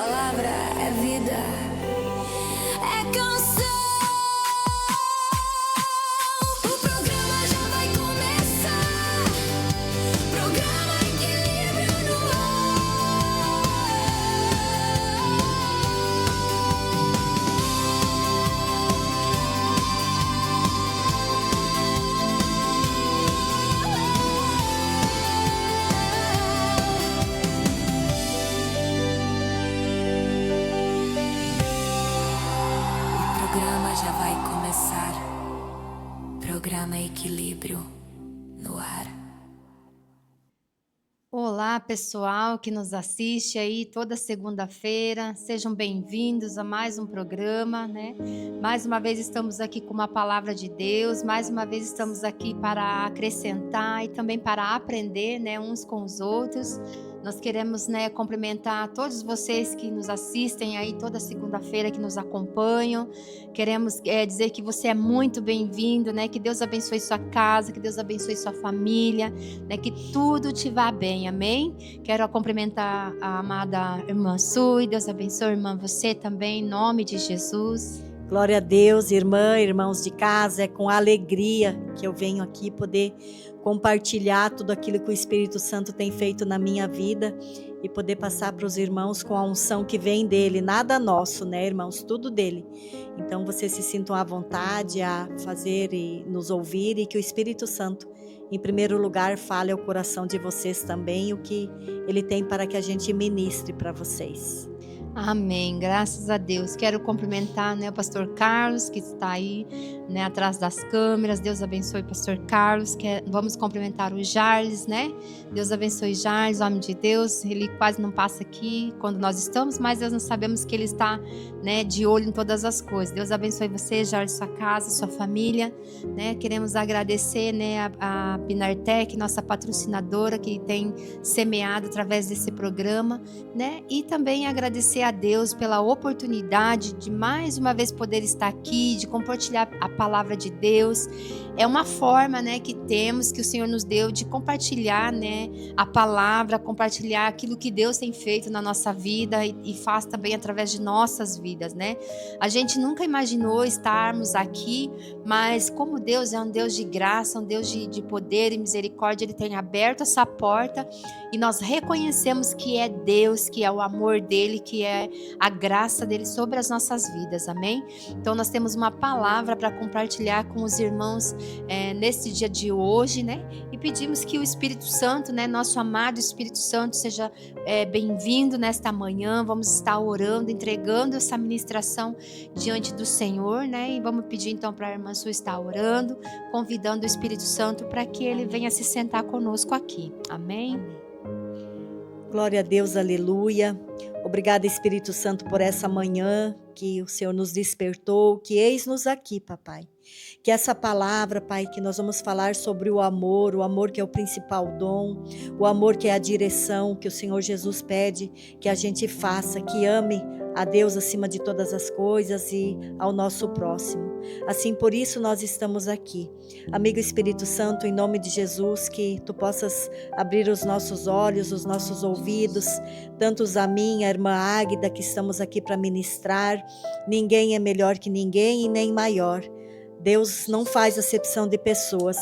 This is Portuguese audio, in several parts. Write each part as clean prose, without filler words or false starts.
palavra é vida, é canção. O programa já vai começar. Programa Equilíbrio no já vai começar. Programa Equilíbrio no ar. Olá, pessoal que nos assiste aí toda segunda-feira. Sejam bem-vindos a mais um programa, né? Mais uma vez estamos aqui com uma palavra de Deus, mais uma vez estamos aqui para acrescentar e também para aprender, né, uns com os outros. Nós queremos, né, cumprimentar todos vocês que nos assistem aí toda segunda-feira, que nos acompanham. Queremos dizer que você é muito bem-vindo, né? Que Deus abençoe sua casa, que Deus abençoe sua família, né? Que tudo te vá bem, amém? Quero cumprimentar a amada irmã Sui. Deus abençoe, irmã, você também, em nome de Jesus. Glória a Deus, irmãos de casa, é com alegria que eu venho aqui poder compartilhar tudo aquilo que o Espírito Santo tem feito na minha vida e poder passar para os irmãos com a unção que vem dele, nada nosso, né, irmãos, tudo dele. Então vocês se sintam à vontade a fazer e nos ouvir e que o Espírito Santo, em primeiro lugar, fale ao coração de vocês também o que ele tem para que a gente ministre para vocês. Amém, graças a Deus. Quero cumprimentar, né, o pastor Carlos, que está aí, né, atrás das câmeras. Deus abençoe o pastor Carlos. Vamos cumprimentar o Jarles, né? Deus abençoe Jarles, homem de Deus. Ele quase não passa aqui quando nós estamos, mas nós sabemos que ele está, né, de olho em todas as coisas. Deus abençoe você, Jarles, sua casa, sua família, né? Queremos agradecer, né, a Binartec, nossa patrocinadora, que tem semeado através desse programa, né? E também agradecer a Deus pela oportunidade de mais uma vez poder estar aqui, de compartilhar a palavra de Deus. É uma forma, né, que temos, que o Senhor nos deu de compartilhar, né, a palavra, compartilhar aquilo que Deus tem feito na nossa vida e faz também através de nossas vidas, né? A gente nunca imaginou estarmos aqui, mas como Deus é um Deus de graça, um Deus de poder e misericórdia, Ele tem aberto essa porta e nós reconhecemos que é Deus, que é o amor dEle, que é a graça dele sobre as nossas vidas, amém? Então nós temos uma palavra para compartilhar com os irmãos nesse dia de hoje, né? E pedimos que o Espírito Santo, né, nosso amado Espírito Santo, seja bem-vindo nesta manhã. Vamos estar orando, entregando essa ministração diante do Senhor, né? E vamos pedir então para a irmã Su estar orando, convidando o Espírito Santo para que ele venha se sentar conosco aqui, amém? Glória a Deus, aleluia. Obrigada, Espírito Santo, por essa manhã que o Senhor nos despertou, que eis-nos aqui, papai. Que essa palavra, Pai, que nós vamos falar sobre o amor que é o principal dom, o amor que é a direção que o Senhor Jesus pede que a gente faça, que ame a Deus acima de todas as coisas e ao nosso próximo. Assim, por isso nós estamos aqui. Amigo Espírito Santo, em nome de Jesus, que Tu possas abrir os nossos olhos, os nossos ouvidos, tantos a mim, a irmã Águida, que estamos aqui para ministrar. Ninguém é melhor que ninguém e nem maior. Deus não faz acepção de pessoas.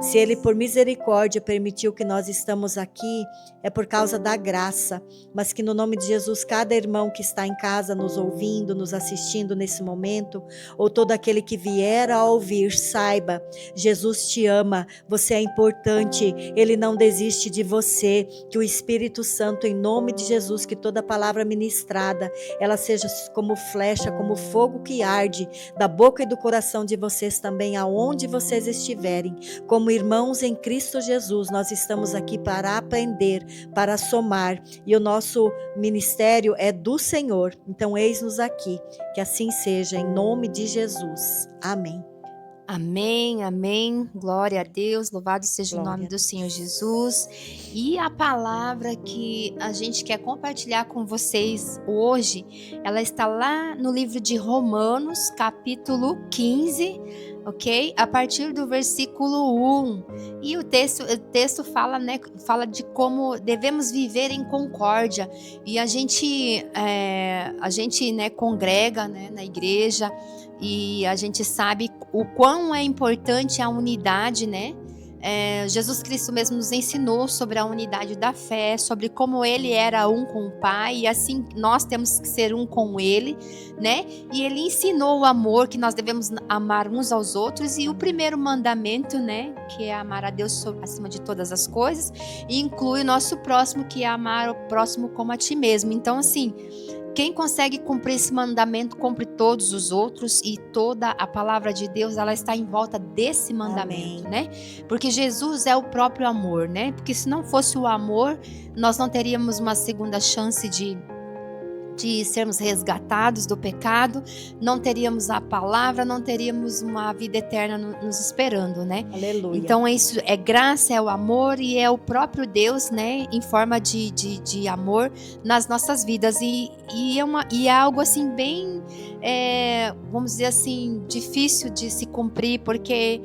Se Ele, por misericórdia, permitiu que nós estamos aqui, é por causa da graça. Mas que no nome de Jesus, cada irmão que está em casa nos ouvindo, nos assistindo nesse momento, ou todo aquele que vier a ouvir, saiba, Jesus te ama, você é importante, Ele não desiste de você. Que o Espírito Santo, em nome de Jesus, que toda palavra ministrada, ela seja como flecha, como fogo que arde, da boca e do coração de vocês também, aonde vocês estiverem. Como irmãos em Cristo Jesus, nós estamos aqui para aprender, para somar, e o nosso ministério é do Senhor. Então eis-nos aqui, que assim seja, em nome de Jesus. Amém. Amém, amém, glória a Deus, louvado seja o nome do Senhor Jesus. E a palavra que a gente quer compartilhar com vocês hoje, ela está lá no livro de Romanos, capítulo 15, ok? A partir do versículo 1. E o texto fala, né, fala de como devemos viver em concórdia. E a gente, né, congrega, né, na igreja, e a gente sabe o quão é importante a unidade, né? Jesus Cristo mesmo nos ensinou sobre a unidade da fé, sobre como ele era um com o Pai, e assim nós temos que ser um com ele, né? E ele ensinou o amor, que nós devemos amar uns aos outros, e o primeiro mandamento, né, que é amar a Deus acima de todas as coisas, e inclui o nosso próximo, que é amar o próximo como a ti mesmo. Então, assim, quem consegue cumprir esse mandamento, cumpre todos os outros, e toda a palavra de Deus, ela está em volta desse mandamento, né? Porque Jesus é o próprio amor, né? Porque se não fosse o amor, nós não teríamos uma segunda chance de sermos resgatados do pecado, não teríamos a palavra, não teríamos uma vida eterna nos esperando, né? Aleluia. Então isso é graça, é o amor, e é o próprio Deus, né, em forma de amor nas nossas vidas, e é algo assim bem, vamos dizer assim, difícil de se cumprir, porque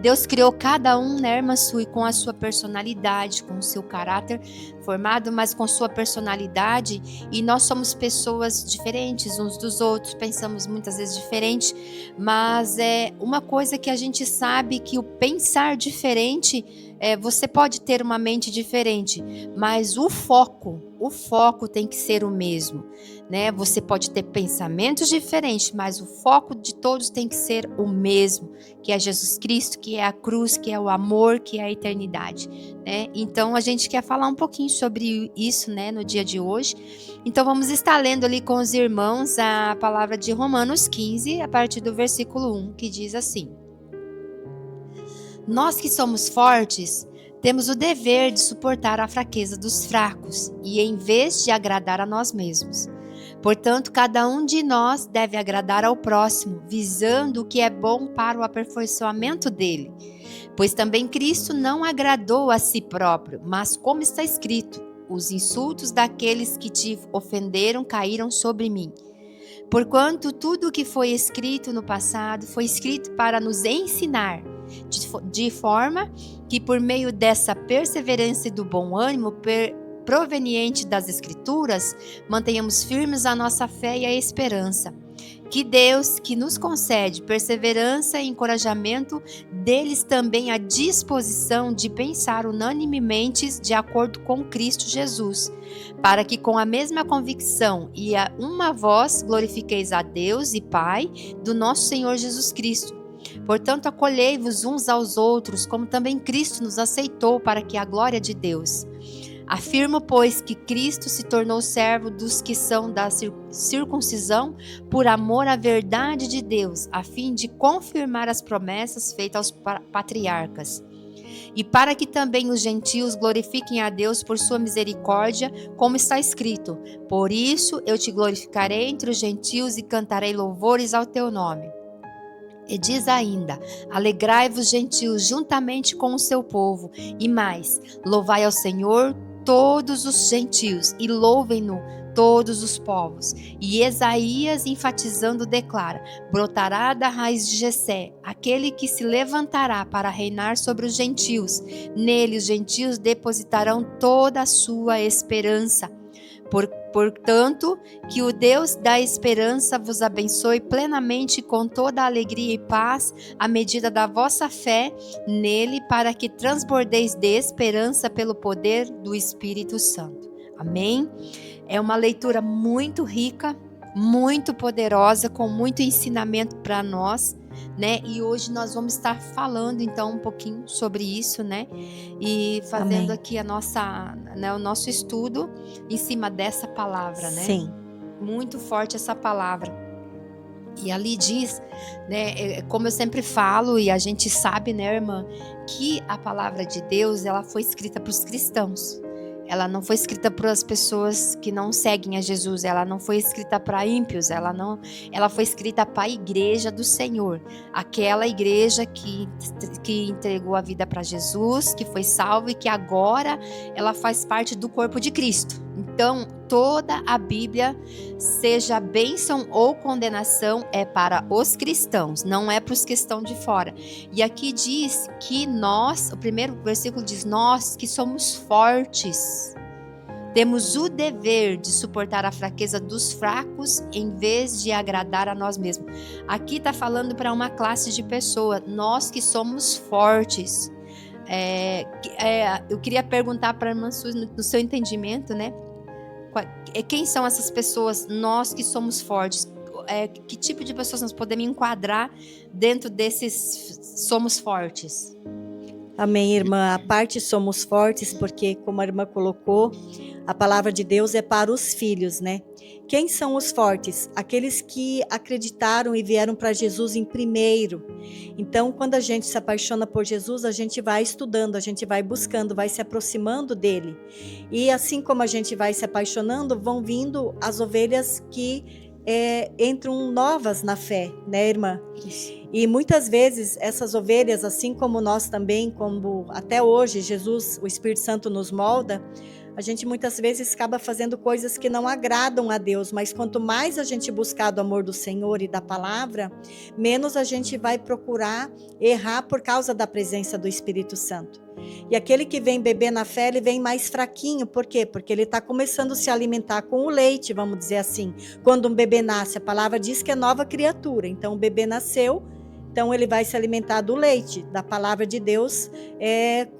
Deus criou cada um, né, irmã Sui, com a sua personalidade, com o seu caráter formado, mas com sua personalidade, e nós somos pessoas diferentes uns dos outros, pensamos muitas vezes diferente, mas é uma coisa que a gente sabe, que o pensar diferente, você pode ter uma mente diferente, mas o foco tem que ser o mesmo, né? Você pode ter pensamentos diferentes, mas o foco de todos tem que ser o mesmo, que é Jesus Cristo, que é a cruz, que é o amor, que é a eternidade, né? Então a gente quer falar um pouquinho sobre isso, né, no dia de hoje. Então vamos estar lendo ali com os irmãos a palavra de Romanos 15, a partir do versículo 1, que diz assim: Nós que somos fortes, temos o dever de suportar a fraqueza dos fracos, e em vez de agradar a nós mesmos. Portanto, cada um de nós deve agradar ao próximo, visando o que é bom para o aperfeiçoamento dele. Pois também Cristo não agradou a si próprio, mas como está escrito: os insultos daqueles que te ofenderam caíram sobre mim. Porquanto tudo o que foi escrito no passado foi escrito para nos ensinar, de forma que por meio dessa perseverança e do bom ânimo proveniente das Escrituras, mantenhamos firmes a nossa fé e a esperança. Que Deus, que nos concede perseverança e encorajamento, deles também a disposição de pensar unanimemente de acordo com Cristo Jesus, para que com a mesma convicção e a uma voz glorifiqueis a Deus e Pai do nosso Senhor Jesus Cristo. Portanto, acolhei-vos uns aos outros, como também Cristo nos aceitou, para que a glória de Deus. Afirmo, pois, que Cristo se tornou servo dos que são da circuncisão por amor à verdade de Deus, a fim de confirmar as promessas feitas aos patriarcas. E para que também os gentios glorifiquem a Deus por sua misericórdia, como está escrito: por isso eu te glorificarei entre os gentios e cantarei louvores ao teu nome. E diz ainda: alegrai-vos, gentios, juntamente com o seu povo. E mais: louvai ao Senhor todos os gentios, e louvem-no todos os povos. E Isaías, enfatizando, declara: brotará da raiz de Jessé aquele que se levantará para reinar sobre os gentios. Nele os gentios depositarão toda a sua esperança. Portanto, que o Deus da esperança vos abençoe plenamente com toda a alegria e paz, à medida da vossa fé nele, para que transbordeis de esperança pelo poder do Espírito Santo. Amém? É uma leitura muito rica, muito poderosa, com muito ensinamento para nós, né? E hoje nós vamos estar falando então um pouquinho sobre isso, né? E fazendo Amém. aqui o nosso estudo em cima dessa palavra, né? Sim. Muito forte essa palavra. E ali diz, né, como eu sempre falo, e a gente sabe, né, irmã, que a palavra de Deus, ela foi escrita para os cristãos. Ela não foi escrita para as pessoas que não seguem a Jesus, ela não foi escrita para ímpios, ela foi escrita para a igreja do Senhor, aquela igreja que entregou a vida para Jesus, que foi salva e que agora ela faz parte do corpo de Cristo. Então, toda a Bíblia, seja bênção ou condenação, é para os cristãos, não é para os que estão de fora. E aqui diz que nós, o primeiro versículo diz, nós que somos fortes, temos o dever de suportar a fraqueza dos fracos em vez de agradar a nós mesmos. Aqui está falando para uma classe de pessoas, nós que somos fortes. Eu queria perguntar para a irmã Suzy, no seu entendimento, né? Quem são essas pessoas, nós que somos fortes? Que tipo de pessoas nós podemos enquadrar dentro desses somos fortes? Amém, irmã. A parte somos fortes, porque, como a irmã colocou, a palavra de Deus é para os filhos, né? Quem são os fortes? Aqueles que acreditaram e vieram para Jesus em primeiro. Então, quando a gente se apaixona por Jesus, a gente vai estudando, a gente vai buscando, vai se aproximando dele. E assim como a gente vai se apaixonando, vão vindo as ovelhas que entram novas na fé, né, irmã? E muitas vezes essas ovelhas, assim como nós também, como até hoje Jesus, o Espírito Santo nos molda, a gente muitas vezes acaba fazendo coisas que não agradam a Deus, mas quanto mais a gente buscar do amor do Senhor e da palavra, menos a gente vai procurar errar por causa da presença do Espírito Santo. E aquele que vem beber na fé, ele vem mais fraquinho. Por quê? Porque ele está começando a se alimentar com o leite, vamos dizer assim. Quando um bebê nasce, a palavra diz que é nova criatura. Então o bebê nasceu, então ele vai se alimentar do leite, da palavra de Deus,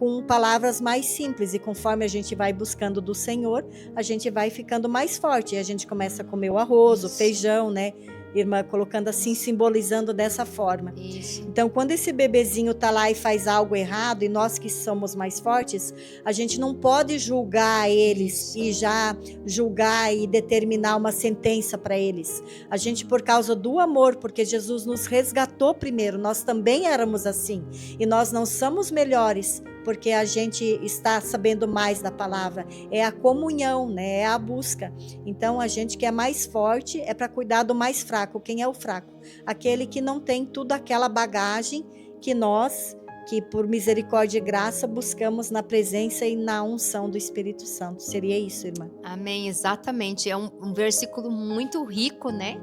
com palavras mais simples. E conforme a gente vai buscando do Senhor, a gente vai ficando mais forte. E a gente começa a comer o arroz, o feijão, né? Irmã, colocando assim, simbolizando dessa forma. Isso. Então, quando esse bebezinho tá lá e faz algo errado, e nós que somos mais fortes, a gente não pode julgar eles e já julgar e determinar uma sentença para eles. A gente, por causa do amor, porque Jesus nos resgatou primeiro, nós também éramos assim. E nós não somos melhores porque a gente está sabendo mais da palavra. É a comunhão, né? É a busca. Então, a gente que é mais forte é para cuidar do mais fraco. Quem é o fraco? Aquele que não tem tudo aquela bagagem que nós, que por misericórdia e graça, buscamos na presença e na unção do Espírito Santo. Seria isso, irmã? Amém, exatamente. É um versículo muito rico, né?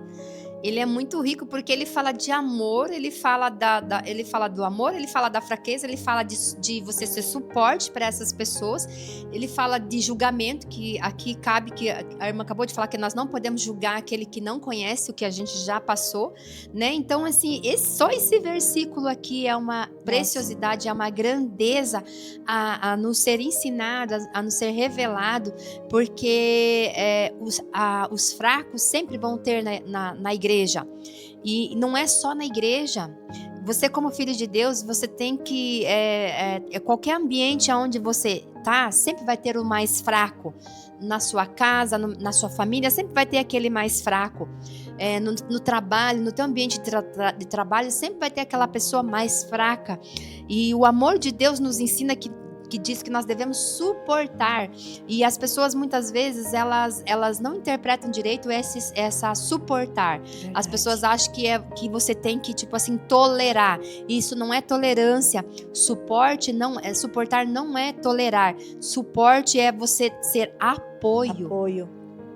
Ele é muito rico porque ele fala de amor, ele fala ele fala do amor, ele fala da fraqueza, ele fala de você ser suporte para essas pessoas, ele fala de julgamento, que aqui cabe, que a irmã acabou de falar, que nós não podemos julgar aquele que não conhece o que a gente já passou, né? Então, assim, só esse versículo aqui é uma preciosidade, é uma grandeza a nos ser ensinado, a nos ser revelado, porque os fracos sempre vão ter na igreja. E não é só na igreja. Você, como filho de Deus, você tem que qualquer ambiente onde você tá, sempre vai ter o mais fraco. Na sua casa, na sua família, sempre vai ter aquele mais fraco. No trabalho, no teu ambiente de trabalho, sempre vai ter aquela pessoa mais fraca. E o amor de Deus nos ensina que diz que nós devemos suportar, e as pessoas muitas vezes elas não interpretam direito essa suportar. Verdade. As pessoas acham que você tem que, tipo assim, tolerar. Isso não é tolerância. Suportar não é tolerar. Suporte é você ser apoio.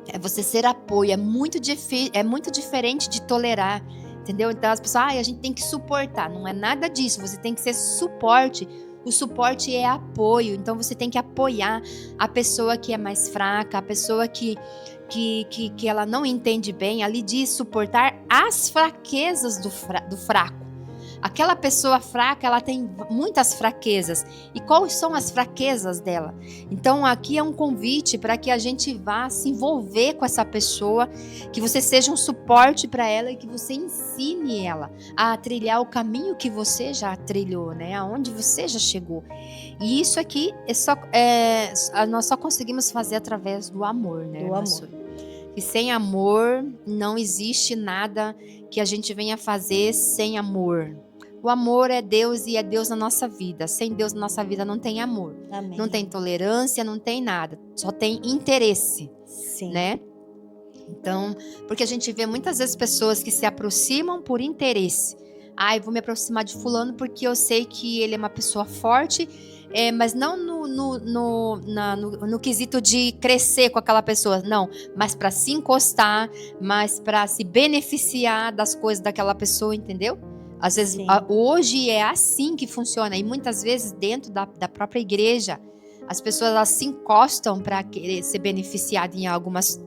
É você ser apoio. É muito diferente de tolerar, entendeu? Então as pessoas, a gente tem que suportar. Não é nada disso. Você tem que ser suporte. O suporte é apoio, então você tem que apoiar a pessoa que é mais fraca, a pessoa que ela não entende bem. Ali diz suportar as fraquezas do fraco. Aquela pessoa fraca, ela tem muitas fraquezas. E quais são as fraquezas dela? Então aqui é um convite para que a gente vá se envolver com essa pessoa, que você seja um suporte para ela e que você ensine ela a trilhar o caminho que você já trilhou, né? Aonde você já chegou. E isso aqui nós só conseguimos fazer através do amor, né? Do amor. E sem amor não existe nada que a gente venha fazer sem amor. O amor é Deus e é Deus na nossa vida. Sem Deus na nossa vida não tem amor. Amém. Não tem tolerância, não tem nada. Só tem interesse. Sim. Né? Então, porque a gente vê muitas vezes pessoas que se aproximam por interesse. Eu vou me aproximar de fulano porque eu sei que ele é uma pessoa forte, mas não no quesito de crescer com aquela pessoa, não, mas para se encostar, mas para se beneficiar das coisas daquela pessoa, entendeu? Às vezes, Sim. hoje é assim que funciona, e muitas vezes dentro da própria igreja, as pessoas elas se encostam para querer ser beneficiada em algumas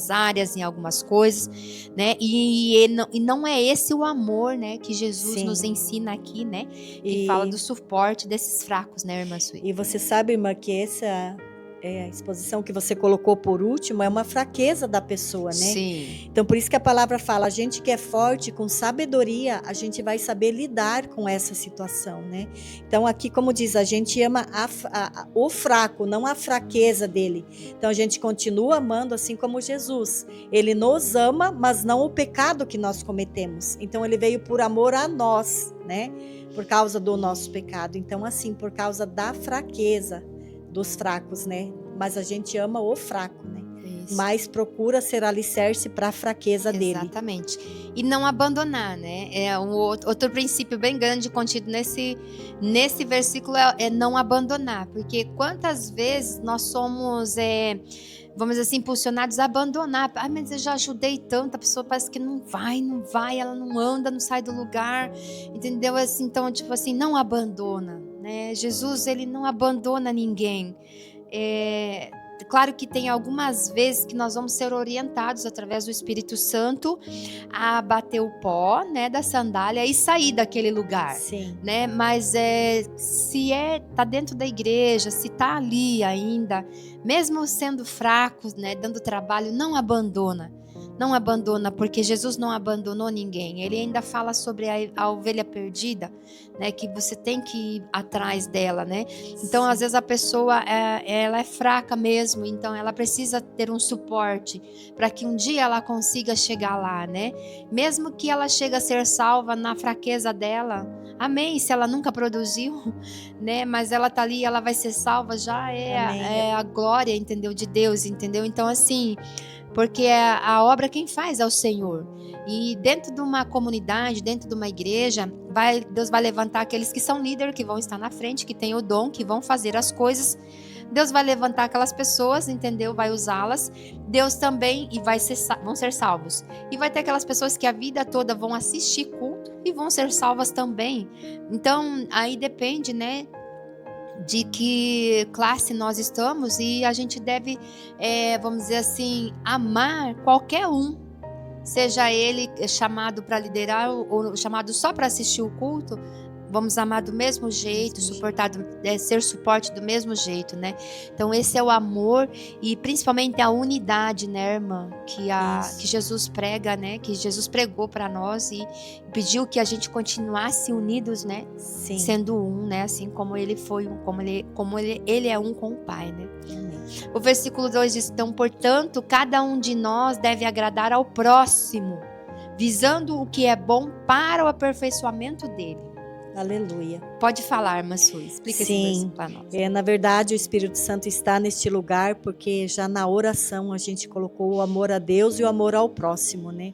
áreas, em algumas coisas, né? E não é esse o amor, né, que Jesus Sim. nos ensina aqui, né? Que E, fala do suporte desses fracos, né, irmã Suí? e você sabe, irmã, que essa a exposição que você colocou por último é uma fraqueza da pessoa, né? Sim. Então, por isso que a palavra fala, a gente que é forte, com sabedoria, a gente vai saber lidar com essa situação, né? Então, aqui, como diz, a gente ama o fraco, não a fraqueza dele. Então, a gente continua amando assim como Jesus. Ele nos ama, mas não o pecado que nós cometemos. Então, ele veio por amor a nós, né? Por causa do nosso pecado. Então, assim, por causa da fraqueza dos fracos, né? Mas a gente ama o fraco, né? Isso. Mas procura ser alicerce para a fraqueza dele. Exatamente. E não abandonar, né? É outro princípio bem grande contido nesse versículo é não abandonar. Porque quantas vezes nós somos, vamos dizer assim, impulsionados a abandonar. Ah, mas eu já ajudei tanto, a pessoa parece que não vai, ela não anda, não sai do lugar, entendeu? Assim, então, tipo assim, não abandona, né? Jesus, ele não abandona ninguém. Claro que tem algumas vezes que nós vamos ser orientados através do Espírito Santo a bater o pó, né, da sandália e sair daquele lugar. Sim. Né? Mas se tá dentro da igreja, se tá ali ainda, mesmo sendo fraco, né, dando trabalho, não abandona. Não abandona, porque Jesus não abandonou ninguém. Ele ainda fala sobre a ovelha perdida, né, que você tem que ir atrás dela, né? Então, às vezes a pessoa ela é fraca mesmo, então ela precisa ter um suporte para que um dia ela consiga chegar lá, né? Mesmo que ela chegue a ser salva na fraqueza dela, amém, se ela nunca produziu, né? Mas ela tá ali, ela vai ser salva, já é a glória, entendeu? De Deus, entendeu? Então, assim, porque a obra quem faz é o Senhor. E dentro de uma comunidade, dentro de uma igreja, Deus vai levantar aqueles que são líderes, que vão estar na frente, que têm o dom, que vão fazer as coisas. Deus vai levantar aquelas pessoas, entendeu? Vai usá-las. Deus também vão ser salvos. E vai ter aquelas pessoas que a vida toda vão assistir culto e vão ser salvas também. Então, aí depende, né, de que classe nós estamos, e a gente deve, vamos dizer assim, amar qualquer um, seja ele chamado para liderar ou chamado só para assistir o culto. Vamos amar do mesmo jeito, ser suporte do mesmo jeito, né? Então esse é o amor e principalmente a unidade, né, irmã? Que Jesus prega, né? Que Jesus pregou para nós e pediu que a gente continuasse unidos, né? Sim. Sendo um, né? Assim como ele foi, como ele é um com o Pai, né? Amém. O versículo 2 diz: então, portanto, cada um de nós deve agradar ao próximo, visando o que é bom para o aperfeiçoamento dele. Aleluia. Pode falar, irmã Suí, explica esse versículo para nós. Na verdade, o Espírito Santo está neste lugar porque já na oração a gente colocou o amor a Deus e o amor ao próximo, né?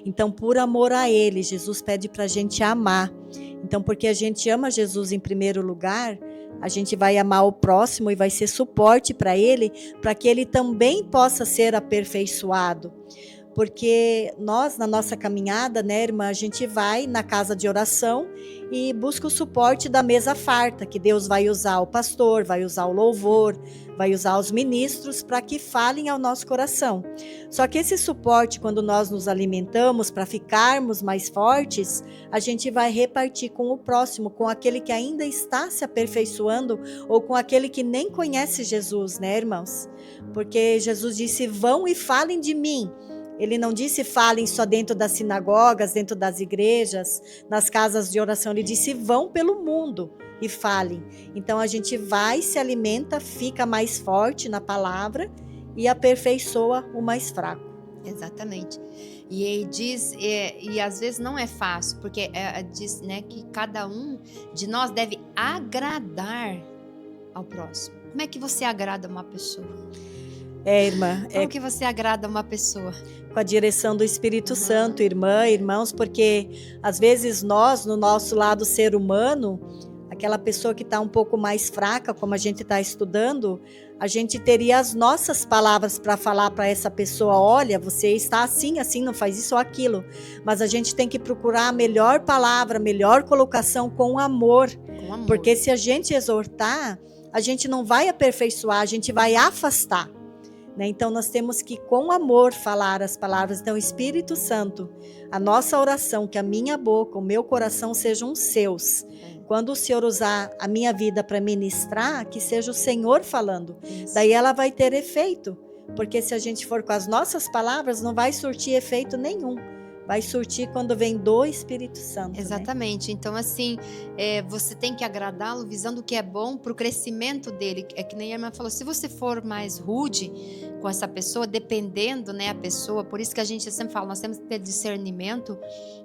Então, por amor a Ele, Jesus pede para a gente amar. Então, porque a gente ama Jesus em primeiro lugar, a gente vai amar o próximo e vai ser suporte para ele, para que ele também possa ser aperfeiçoado. Porque nós, na nossa caminhada, né, irmã, a gente vai na casa de oração e busca o suporte da mesa farta, que Deus vai usar o pastor, vai usar o louvor, vai usar os ministros para que falem ao nosso coração. Só que esse suporte, quando nós nos alimentamos para ficarmos mais fortes, a gente vai repartir com o próximo, com aquele que ainda está se aperfeiçoando ou com aquele que nem conhece Jesus, né, irmãos? Porque Jesus disse: vão e falem de mim. Ele não disse falem só dentro das sinagogas, dentro das igrejas, nas casas de oração. Ele disse vão pelo mundo e falem. Então a gente vai, se alimenta, fica mais forte na palavra e aperfeiçoa o mais fraco. Exatamente. E ele diz, e às vezes não é fácil, porque diz, né, que cada um de nós deve agradar ao próximo. Como é que você agrada uma pessoa? Irmã. Como que você agrada uma pessoa? Com a direção do Espírito Santo, irmã, irmãos, porque às vezes nós, no nosso lado ser humano, aquela pessoa que está um pouco mais fraca, como a gente está estudando, a gente teria as nossas palavras para falar para essa pessoa: olha, você está assim, assim, não faz isso ou aquilo. Mas a gente tem que procurar a melhor palavra, a melhor colocação com amor. Com amor. Porque se a gente exortar, a gente não vai aperfeiçoar, a gente vai afastar. Né? Então nós temos que com amor falar as palavras. Então, Espírito Santo, a nossa oração, que a minha boca, o meu coração sejam seus. Quando o Senhor usar a minha vida para ministrar, que seja o Senhor falando. Isso. Daí ela vai ter efeito. Porque se a gente for com as nossas palavras, não vai surtir efeito nenhum. Vai surtir quando vem do Espírito Santo. Exatamente. Né? Então, assim, você tem que agradá-lo visando o que é bom para o crescimento dele. É que nem a irmã falou, se você for mais rude com essa pessoa, dependendo, né, a pessoa, por isso que a gente sempre fala, nós temos que ter discernimento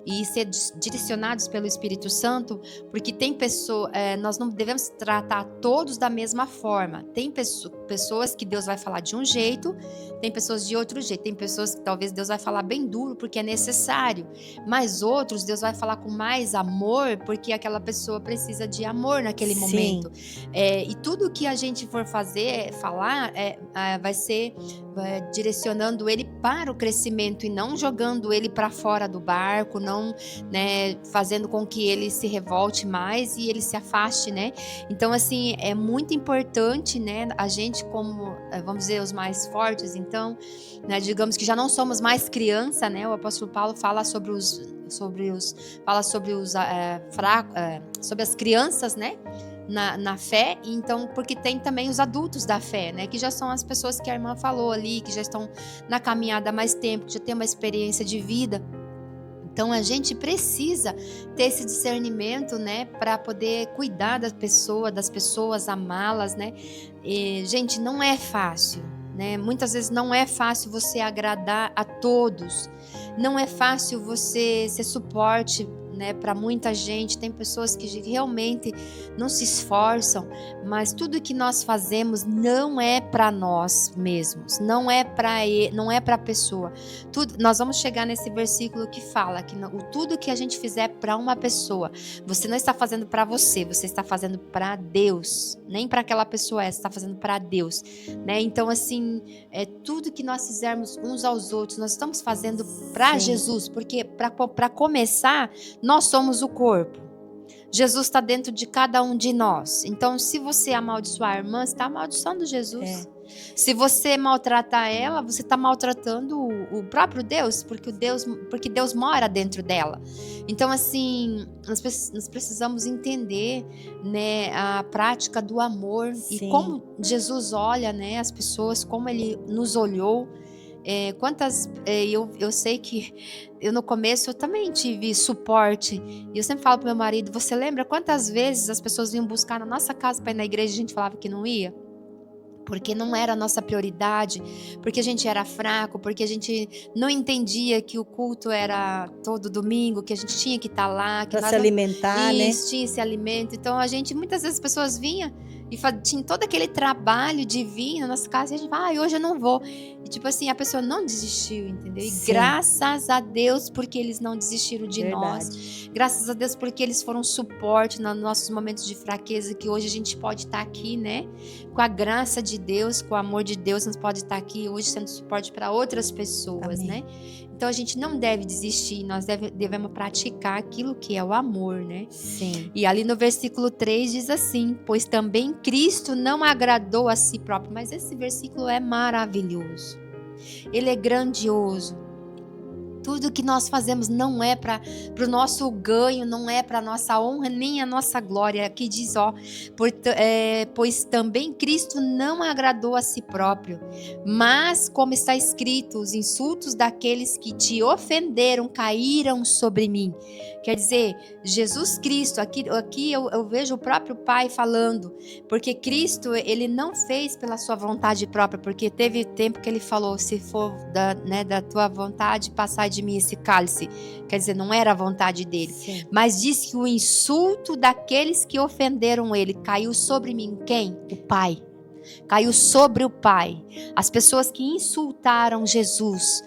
e ser direcionados pelo Espírito Santo, porque tem pessoas, nós não devemos tratar todos da mesma forma. Tem pessoas que Deus vai falar de um jeito, tem pessoas de outro jeito, tem pessoas que talvez Deus vai falar bem duro porque é necessário, mas outros Deus vai falar com mais amor porque aquela pessoa precisa de amor naquele momento. E tudo que a gente for falar, vai ser direcionando ele para o crescimento e não jogando ele para fora do barco, não, né, fazendo com que ele se revolte mais e ele se afaste, né? Então, assim, é muito importante, né, a gente como, vamos dizer, os mais fortes, então, né, digamos que já não somos mais criança, né? O apóstolo Paulo fala sobre as crianças, né? Na fé, então, porque tem também os adultos da fé, né? Que já são as pessoas que a irmã falou ali, que já estão na caminhada há mais tempo, que já tem uma experiência de vida. Então a gente precisa ter esse discernimento, né, para poder cuidar das pessoas, amá-las, né? E, gente, não é fácil, né? Muitas vezes não é fácil você agradar a todos, não é fácil você ser suporte, né, para muita gente. Tem pessoas que realmente não se esforçam, mas tudo que nós fazemos não é para nós mesmos, não é para a pessoa. Nós vamos chegar nesse versículo que fala que tudo que a gente fizer para uma pessoa, você não está fazendo para você está fazendo para Deus, nem para aquela pessoa, você está fazendo para Deus, né? Então, assim, tudo que nós fizermos uns aos outros, nós estamos fazendo para Jesus, porque para começar, nós somos o corpo. Jesus está dentro de cada um de nós. Então, se você amaldiçoar a irmã, você está amaldiçoando Jesus. Se você maltratar ela, você está maltratando o próprio Deus, porque Deus mora dentro dela. Então, assim, nós precisamos entender, né, a prática do amor. Sim. E como Jesus olha, né, as pessoas, como Ele nos olhou. Eu sei que eu no começo eu também tive suporte, e eu sempre falo pro meu marido, você lembra quantas vezes as pessoas vinham buscar na nossa casa para ir na igreja e a gente falava que não ia? Porque não era a nossa prioridade, porque a gente era fraco, porque a gente não entendia que o culto era todo domingo, que a gente tinha que estar lá, que para se alimentar, né? Tinha esse alimento. Então muitas vezes as pessoas vinham e tinha todo aquele trabalho de vir na nossa casa e a gente fala, hoje eu não vou. E tipo assim, a pessoa não desistiu, entendeu? E graças a Deus porque eles não desistiram de nós. Graças a Deus porque eles foram suporte nos nossos momentos de fraqueza, que hoje a gente pode estar aqui, né? Com a graça de Deus, com o amor de Deus, nós pode estar aqui hoje sendo suporte para outras pessoas, né? Então a gente não deve desistir, nós devemos praticar aquilo que é o amor, né? Sim. E ali no versículo 3 diz assim, pois também Cristo não agradou a si próprio. Mas esse versículo é maravilhoso, ele é grandioso. Tudo que nós fazemos não é para o nosso ganho, não é para a nossa honra, nem a nossa glória. Aqui diz, pois também Cristo não agradou a si próprio, mas como está escrito, os insultos daqueles que te ofenderam caíram sobre mim. Quer dizer, Jesus Cristo, aqui eu vejo o próprio Pai falando, porque Cristo, ele não fez pela sua vontade própria, porque teve tempo que ele falou, se for da tua vontade, passar de mim esse cálice. Quer dizer, não era a vontade dele. Sim. Mas diz que o insulto daqueles que ofenderam ele caiu sobre mim. Quem? O Pai. Caiu sobre o Pai. As pessoas que insultaram Jesus,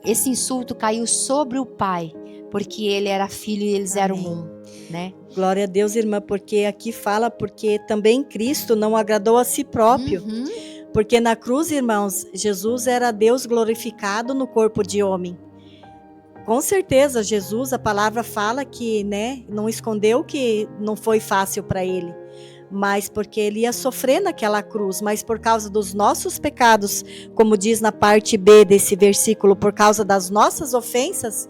esse insulto caiu sobre o Pai. porque ele era filho e eles eram Amém. um, né? Glória a Deus, irmã, porque aqui fala, porque também Cristo não agradou a si próprio. Uhum. Porque na cruz, irmãos, Jesus era Deus glorificado no corpo de homem. Com certeza, Jesus, a palavra fala que, né, não escondeu que não foi fácil para ele, mas porque ele ia sofrer naquela cruz, mas por causa dos nossos pecados, como diz na parte B desse versículo, por causa das nossas ofensas,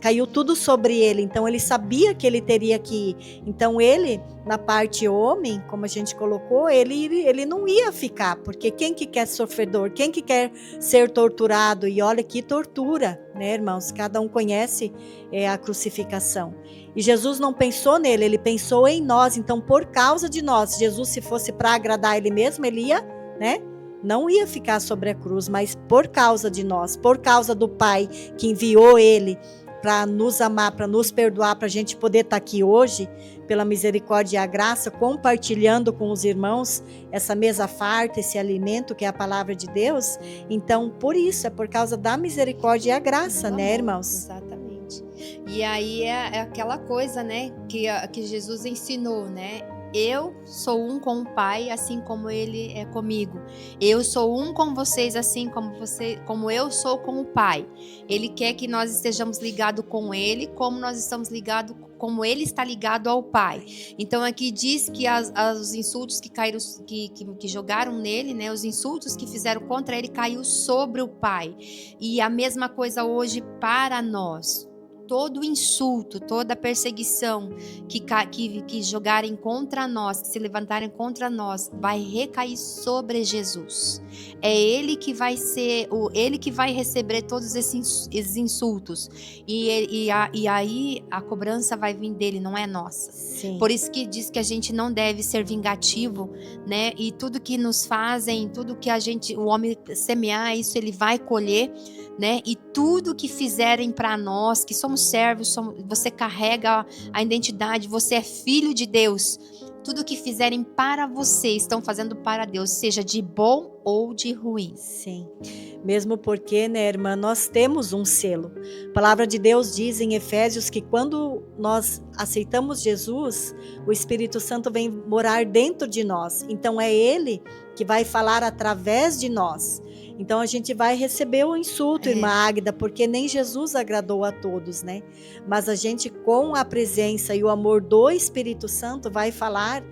caiu tudo sobre ele. Então ele sabia que ele teria que ir. Então ele, na parte homem, como a gente colocou, ele não ia ficar, porque quem que quer sofredor? Quem que quer ser torturado? E olha que tortura, né, irmãos? Cada um conhece a crucificação. E Jesus não pensou nele, ele pensou em nós. Então, por causa de nós, Jesus, se fosse para agradar ele mesmo, ele ia, né? Não ia ficar sobre a cruz, mas por causa de nós, por causa do Pai que enviou ele para nos amar, para nos perdoar, para a gente poder estar aqui hoje, pela misericórdia e a graça, compartilhando com os irmãos essa mesa farta, esse alimento que é a palavra de Deus. Então, por isso, é por causa da misericórdia e a graça, né, irmãos? Exatamente. E aí é aquela coisa, né, que Jesus ensinou, né? Eu sou um com o Pai, assim como Ele é comigo. Eu sou um com vocês, assim como eu sou com o Pai. Ele quer que nós estejamos ligados com Ele, como nós estamos ligados, como Ele está ligado ao Pai. Então aqui diz que os insultos que caíram, que jogaram nele, né? Os insultos que fizeram contra ele caiu sobre o Pai. E a mesma coisa hoje para nós. Todo insulto, toda perseguição que jogarem contra nós, que se levantarem contra nós, vai recair sobre Jesus. É Ele que vai ser, Ele que vai receber todos esses insultos. E aí a cobrança vai vir dele, não é nossa. Sim. Por isso que diz que a gente não deve ser vingativo, né? E tudo que nos fazem, tudo que o homem semear, isso ele vai colher, né? E tudo que fizerem para nós, que somos servos, você carrega a identidade, você é filho de Deus. Tudo que fizerem para você, estão fazendo para Deus, seja de bom ou de ruim. Sim, mesmo porque, né, irmã, nós temos um selo. A palavra de Deus diz em Efésios que quando nós aceitamos Jesus, o Espírito Santo vem morar dentro de nós. Então é Ele que vai falar através de nós. Então a gente vai receber o insulto, irmã Águida, porque nem Jesus agradou a todos, né? Mas a gente, com a presença e o amor do Espírito Santo, vai falar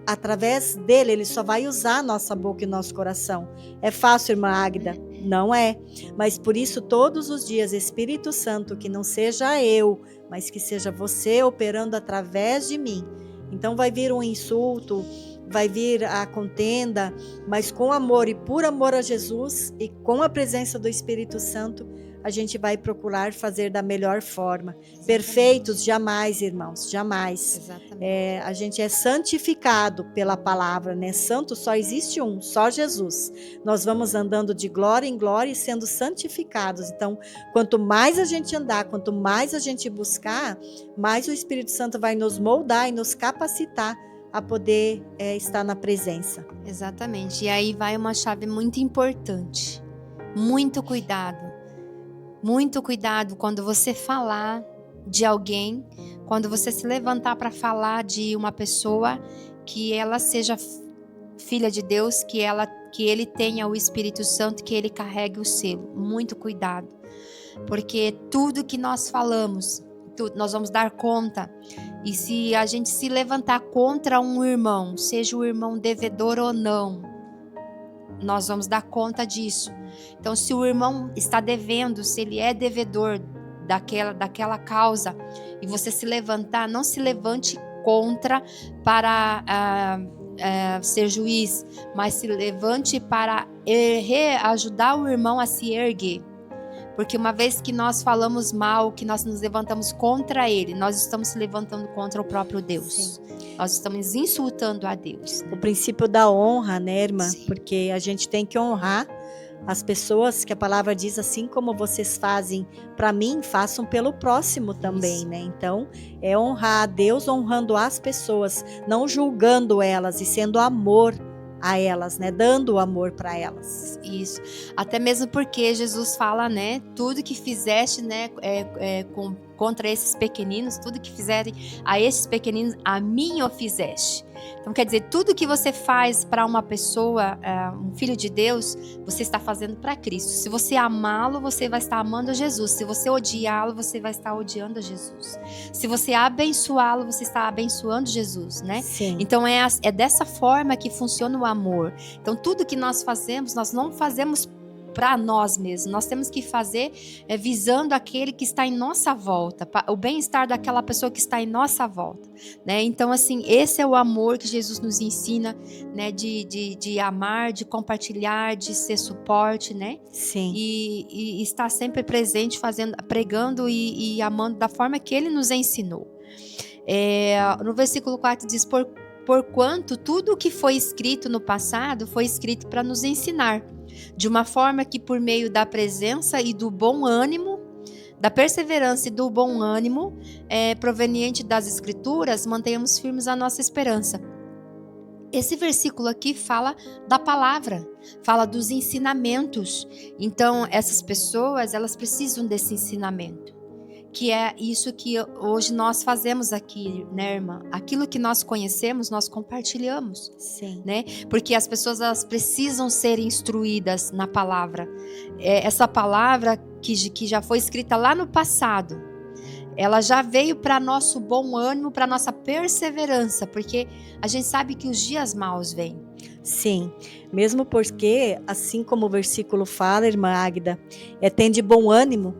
através dele. Ele só vai usar nossa boca e nosso coração. É fácil, irmã Águida? Não é. Mas por isso, todos os dias, Espírito Santo, que não seja eu, mas que seja você operando através de mim. Então vai vir um insulto, vai vir a contenda, mas com amor e por amor a Jesus e com a presença do Espírito Santo, a gente vai procurar fazer da melhor forma. Exatamente. Perfeitos, jamais, irmãos, jamais. Exatamente. A gente é santificado pela palavra, né? Santo só existe um, só Jesus. Nós vamos andando de glória em glória e sendo santificados. Então, quanto mais a gente andar, quanto mais a gente buscar, mais o Espírito Santo vai nos moldar e nos capacitar a poder estar na presença. Exatamente. E aí vai uma chave muito importante. Muito cuidado. Muito cuidado quando você falar de alguém, quando você se levantar para falar de uma pessoa, que ela seja filha de Deus, que ele tenha o Espírito Santo, que ele carregue o selo. Muito cuidado. Porque tudo que nós falamos, nós vamos dar conta. E se a gente se levantar contra um irmão, seja o irmão devedor ou não, nós vamos dar conta disso. Então, se o irmão está devendo, se ele é devedor daquela causa, e você se levantar, não se levante contra para ser juiz, mas se levante para ajudar o irmão a se erguer. Porque uma vez que nós falamos mal, que nós nos levantamos contra ele, nós estamos se levantando contra o próprio Deus. Sim. Nós estamos insultando a Deus. Né? O princípio da honra, né, irmã? Sim. Porque a gente tem que honrar as pessoas, que a palavra diz, assim como vocês fazem para mim, façam pelo próximo também, isso. Né? Então, é honrar a Deus honrando as pessoas, não julgando elas e sendo amor a elas, né? Dando o amor para elas. Isso. Até mesmo porque Jesus fala, né? Tudo que fizeste, né? contra esses pequeninos, tudo que fizerem a esses pequeninos, a mim o fizeste. Então quer dizer, tudo que você faz para uma pessoa, um filho de Deus, você está fazendo para Cristo. Se você amá-lo, você vai estar amando a Jesus. Se você odiá-lo, você vai estar odiando a Jesus. Se você abençoá-lo, você está abençoando Jesus, né? Sim. Então é dessa forma que funciona o amor. Então tudo que nós fazemos, nós não fazemos para nós mesmos, nós temos que fazer visando aquele que está em nossa volta, o bem-estar daquela pessoa que está em nossa volta, né? Então assim, esse é o amor que Jesus nos ensina, né? De amar, de compartilhar, de ser suporte, né? Sim. E estar sempre presente, pregando e amando da forma que Ele nos ensinou. No versículo 4 diz, porquanto tudo o que foi escrito no passado foi escrito para nos ensinar, de uma forma que por meio da presença e do bom ânimo, da perseverança e do bom ânimo proveniente das Escrituras, mantenhamos firmes a nossa esperança. Esse versículo aqui fala da palavra, fala dos ensinamentos. Então, essas pessoas, elas precisam desse ensinamento, que é isso que hoje nós fazemos aqui, né, irmã? Aquilo que nós conhecemos, nós compartilhamos. Sim. Né? Porque as pessoas, elas precisam ser instruídas na palavra. Essa palavra que já foi escrita lá no passado, ela já veio para nosso bom ânimo, para nossa perseverança, porque a gente sabe que os dias maus vêm. Sim, mesmo porque, assim como o versículo fala, irmã Águida, tem de bom ânimo,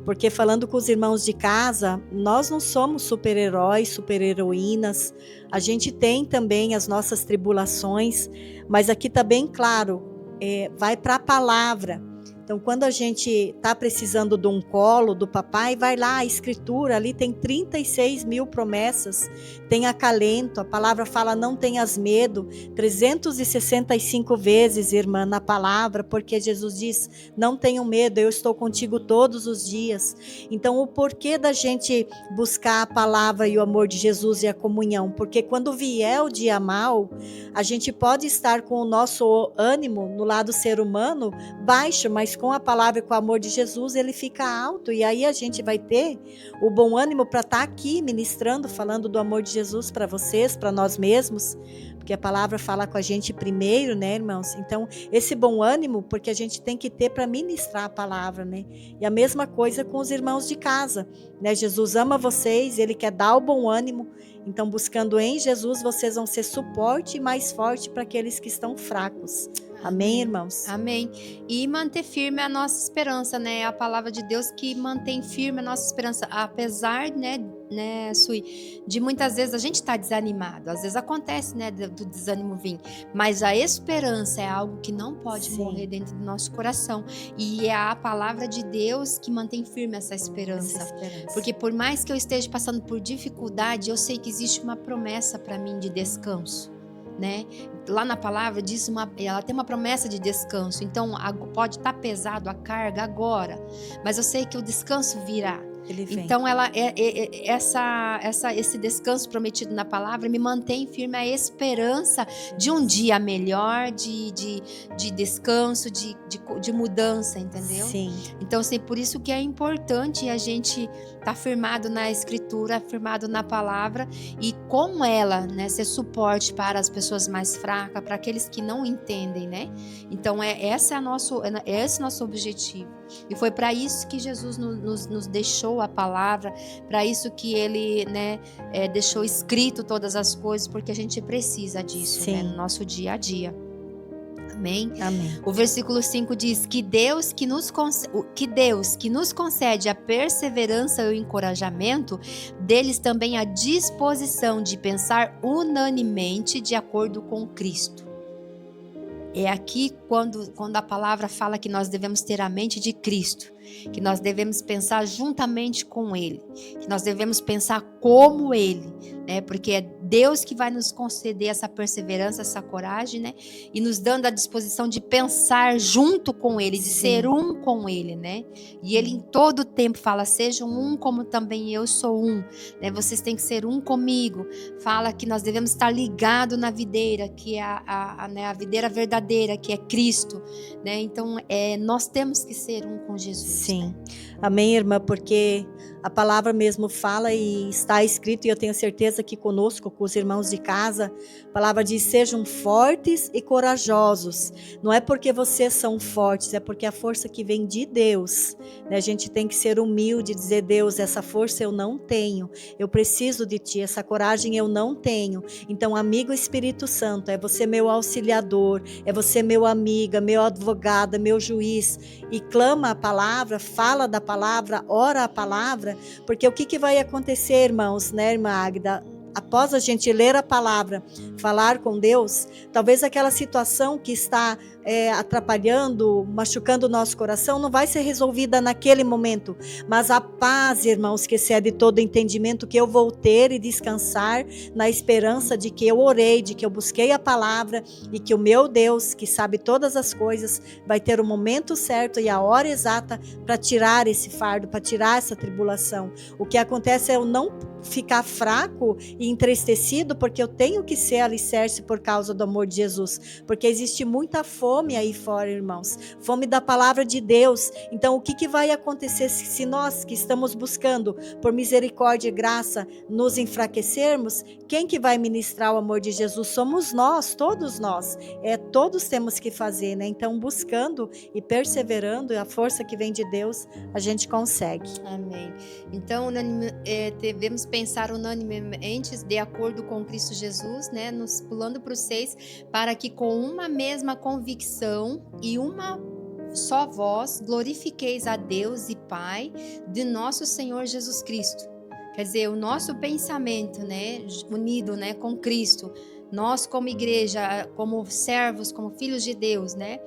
porque falando com os irmãos de casa, nós não somos super-heróis, super-heroínas, a gente tem também as nossas tribulações, mas aqui está bem claro, vai para a palavra. Então, quando a gente está precisando de um colo do papai, vai lá, a escritura, ali tem 36 mil promessas, tem acalento, a palavra fala não tenhas medo, 365 vezes, irmã, na palavra, porque Jesus diz, não tenham medo, eu estou contigo todos os dias. Então, o porquê da gente buscar a palavra e o amor de Jesus e a comunhão? Porque quando vier o dia mau, a gente pode estar com o nosso ânimo no lado ser humano baixo, mas com a palavra e com o amor de Jesus, ele fica alto, e aí a gente vai ter o bom ânimo para estar aqui ministrando, falando do amor de Jesus para vocês, para nós mesmos, porque a palavra fala com a gente primeiro, né, irmãos? Então, esse bom ânimo, porque a gente tem que ter para ministrar a palavra, né? E a mesma coisa com os irmãos de casa, né? Jesus ama vocês, ele quer dar o bom ânimo, então buscando em Jesus, vocês vão ser suporte e mais forte para aqueles que estão fracos. Amém, irmãos? Amém. E manter firme a nossa esperança, né? A palavra de Deus que mantém firme a nossa esperança. Apesar, né, Sui, de muitas vezes a gente estar desanimado. Às vezes acontece, né, do desânimo vir. Mas a esperança é algo que não pode morrer dentro do nosso coração. E é a palavra de Deus que mantém firme essa esperança. Porque por mais que eu esteja passando por dificuldade, eu sei que existe uma promessa para mim de descanso. Né? Lá na palavra diz ela tem uma promessa de descanso, então pode estar pesado a carga agora, mas eu sei que o descanso virá. Então esse descanso prometido na palavra me mantém firme a esperança de um dia melhor, de descanso, de mudança, entendeu? Sim. Então assim, por isso que é importante a gente estar firmado na escritura, firmado na palavra e com ela, né, ser suporte para as pessoas mais fracas, para aqueles que não entendem, né? Então esse é nosso objetivo. E foi para isso que Jesus nos deixou a palavra, para isso que ele, né, deixou escrito todas as coisas, porque a gente precisa disso, né, no nosso dia a dia. Amém? Amém. O versículo 5 diz que Deus que nos concede a perseverança e o encorajamento, deles também a disposição de pensar unanimemente de acordo com Cristo. É aqui quando a palavra fala que nós devemos ter a mente de Cristo, que nós devemos pensar juntamente com Ele, que nós devemos pensar como Ele, né? Porque é Deus que vai nos conceder essa perseverança, essa coragem, né? E nos dando a disposição de pensar junto com Ele, de ser um com Ele, né? E Ele em todo tempo fala, sejam um como também eu sou um, né? Vocês têm que ser um comigo. Fala que nós devemos estar ligados na videira, que é a videira verdadeira, que é Cristo, né? Então, nós temos que ser um com Jesus. Sim. Amém, irmã, porque a palavra mesmo fala e está escrito, e eu tenho certeza que conosco, com os irmãos de casa, a palavra diz: sejam fortes e corajosos. Não é porque vocês são fortes, é porque a força que vem de Deus, né? A gente tem que ser humilde e dizer: Deus, essa força eu não tenho, eu preciso de Ti, essa coragem eu não tenho. Então, amigo Espírito Santo, é você meu auxiliador, é você meu amiga, meu advogada, meu juiz, e clama a palavra, fala da palavra, ora a palavra, porque o que vai acontecer, irmãos, né, irmã Águida? Após a gente ler a palavra, falar com Deus, talvez aquela situação que está atrapalhando, machucando o nosso coração, não vai ser resolvida naquele momento, mas a paz, irmãos, que excede todo entendimento, que eu vou ter e descansar na esperança de que eu orei, de que eu busquei a palavra e que o meu Deus, que sabe todas as coisas, vai ter o momento certo e a hora exata para tirar esse fardo, para tirar essa tribulação. O que acontece é eu não ficar fraco e entristecido, porque eu tenho que ser alicerce por causa do amor de Jesus, porque existe muita fome aí fora, irmãos, fome da palavra de Deus. Então o que vai acontecer se nós que estamos buscando por misericórdia e graça nos enfraquecermos? Quem que vai ministrar o amor de Jesus? Somos nós, todos nós, todos temos que fazer, né? Então buscando e perseverando, a força que vem de Deus, a gente consegue. Amém. Então, devemos pensar unanimemente de acordo com Cristo Jesus, né? Nos pulando para o 6, para que com uma mesma convicção e uma só voz glorifiqueis a Deus e Pai de nosso Senhor Jesus Cristo. Quer dizer, o nosso pensamento, né, unido, né, com Cristo, nós como igreja, como servos, como filhos de Deus, né?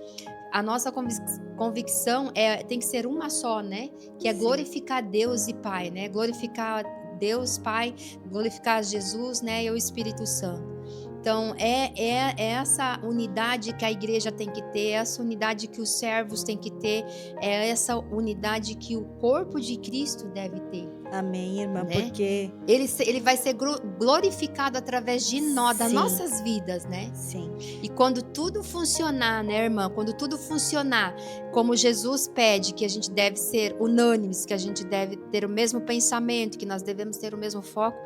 A nossa convicção tem que ser uma só, né? Que é glorificar Deus e Pai, né? Glorificar Deus, Pai, glorificar Jesus, né? E o Espírito Santo. Então, é essa unidade que a igreja tem que ter, essa unidade que os servos têm que ter, é essa unidade que o corpo de Cristo deve ter. Amém, irmã, né? porque ele vai ser glorificado através de nós, das nossas vidas, né? Sim. E quando tudo funcionar, né, irmã? Quando tudo funcionar, como Jesus pede, que a gente deve ser unânimes, que a gente deve ter o mesmo pensamento, que nós devemos ter o mesmo foco,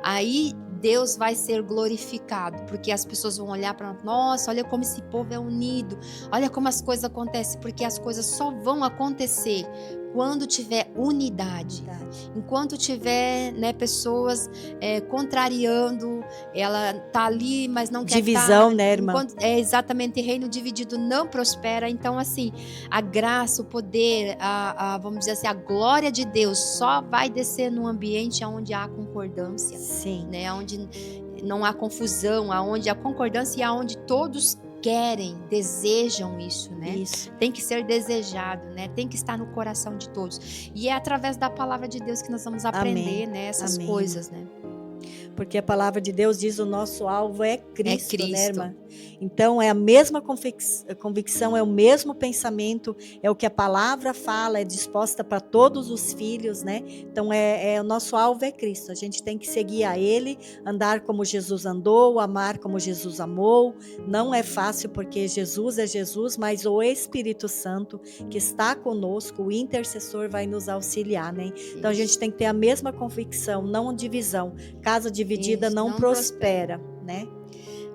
aí Deus vai ser glorificado, porque as pessoas vão olhar para nós: nossa, olha como esse povo é unido, olha como as coisas acontecem, porque as coisas só vão acontecer quando tiver unidade. Enquanto tiver, né, pessoas contrariando, ela tá ali, mas não quer divisão, né, irmã? Exatamente, reino dividido não prospera. Então, assim, a graça, o poder, vamos dizer assim, a glória de Deus só vai descer num ambiente onde há concordância. Sim. Né, onde não há confusão, onde há concordância e onde todos querem, desejam isso, né? Isso. Tem que ser desejado, né? Tem que estar no coração de todos. E é através da palavra de Deus que nós vamos aprender, né? Essas coisas, né? Porque a palavra de Deus diz: o nosso alvo é Cristo, né, irmã? Então é a mesma convicção, é o mesmo pensamento, é o que a palavra fala, é disposta para todos os filhos, né? Então o nosso alvo é Cristo. A gente tem que seguir a Ele, andar como Jesus andou, amar como Jesus amou. Não é fácil, porque Jesus é Jesus, mas o Espírito Santo que está conosco, o intercessor, vai nos auxiliar, né? Então a gente tem que ter a mesma convicção, não divisão. Casa dividida não prospera, né?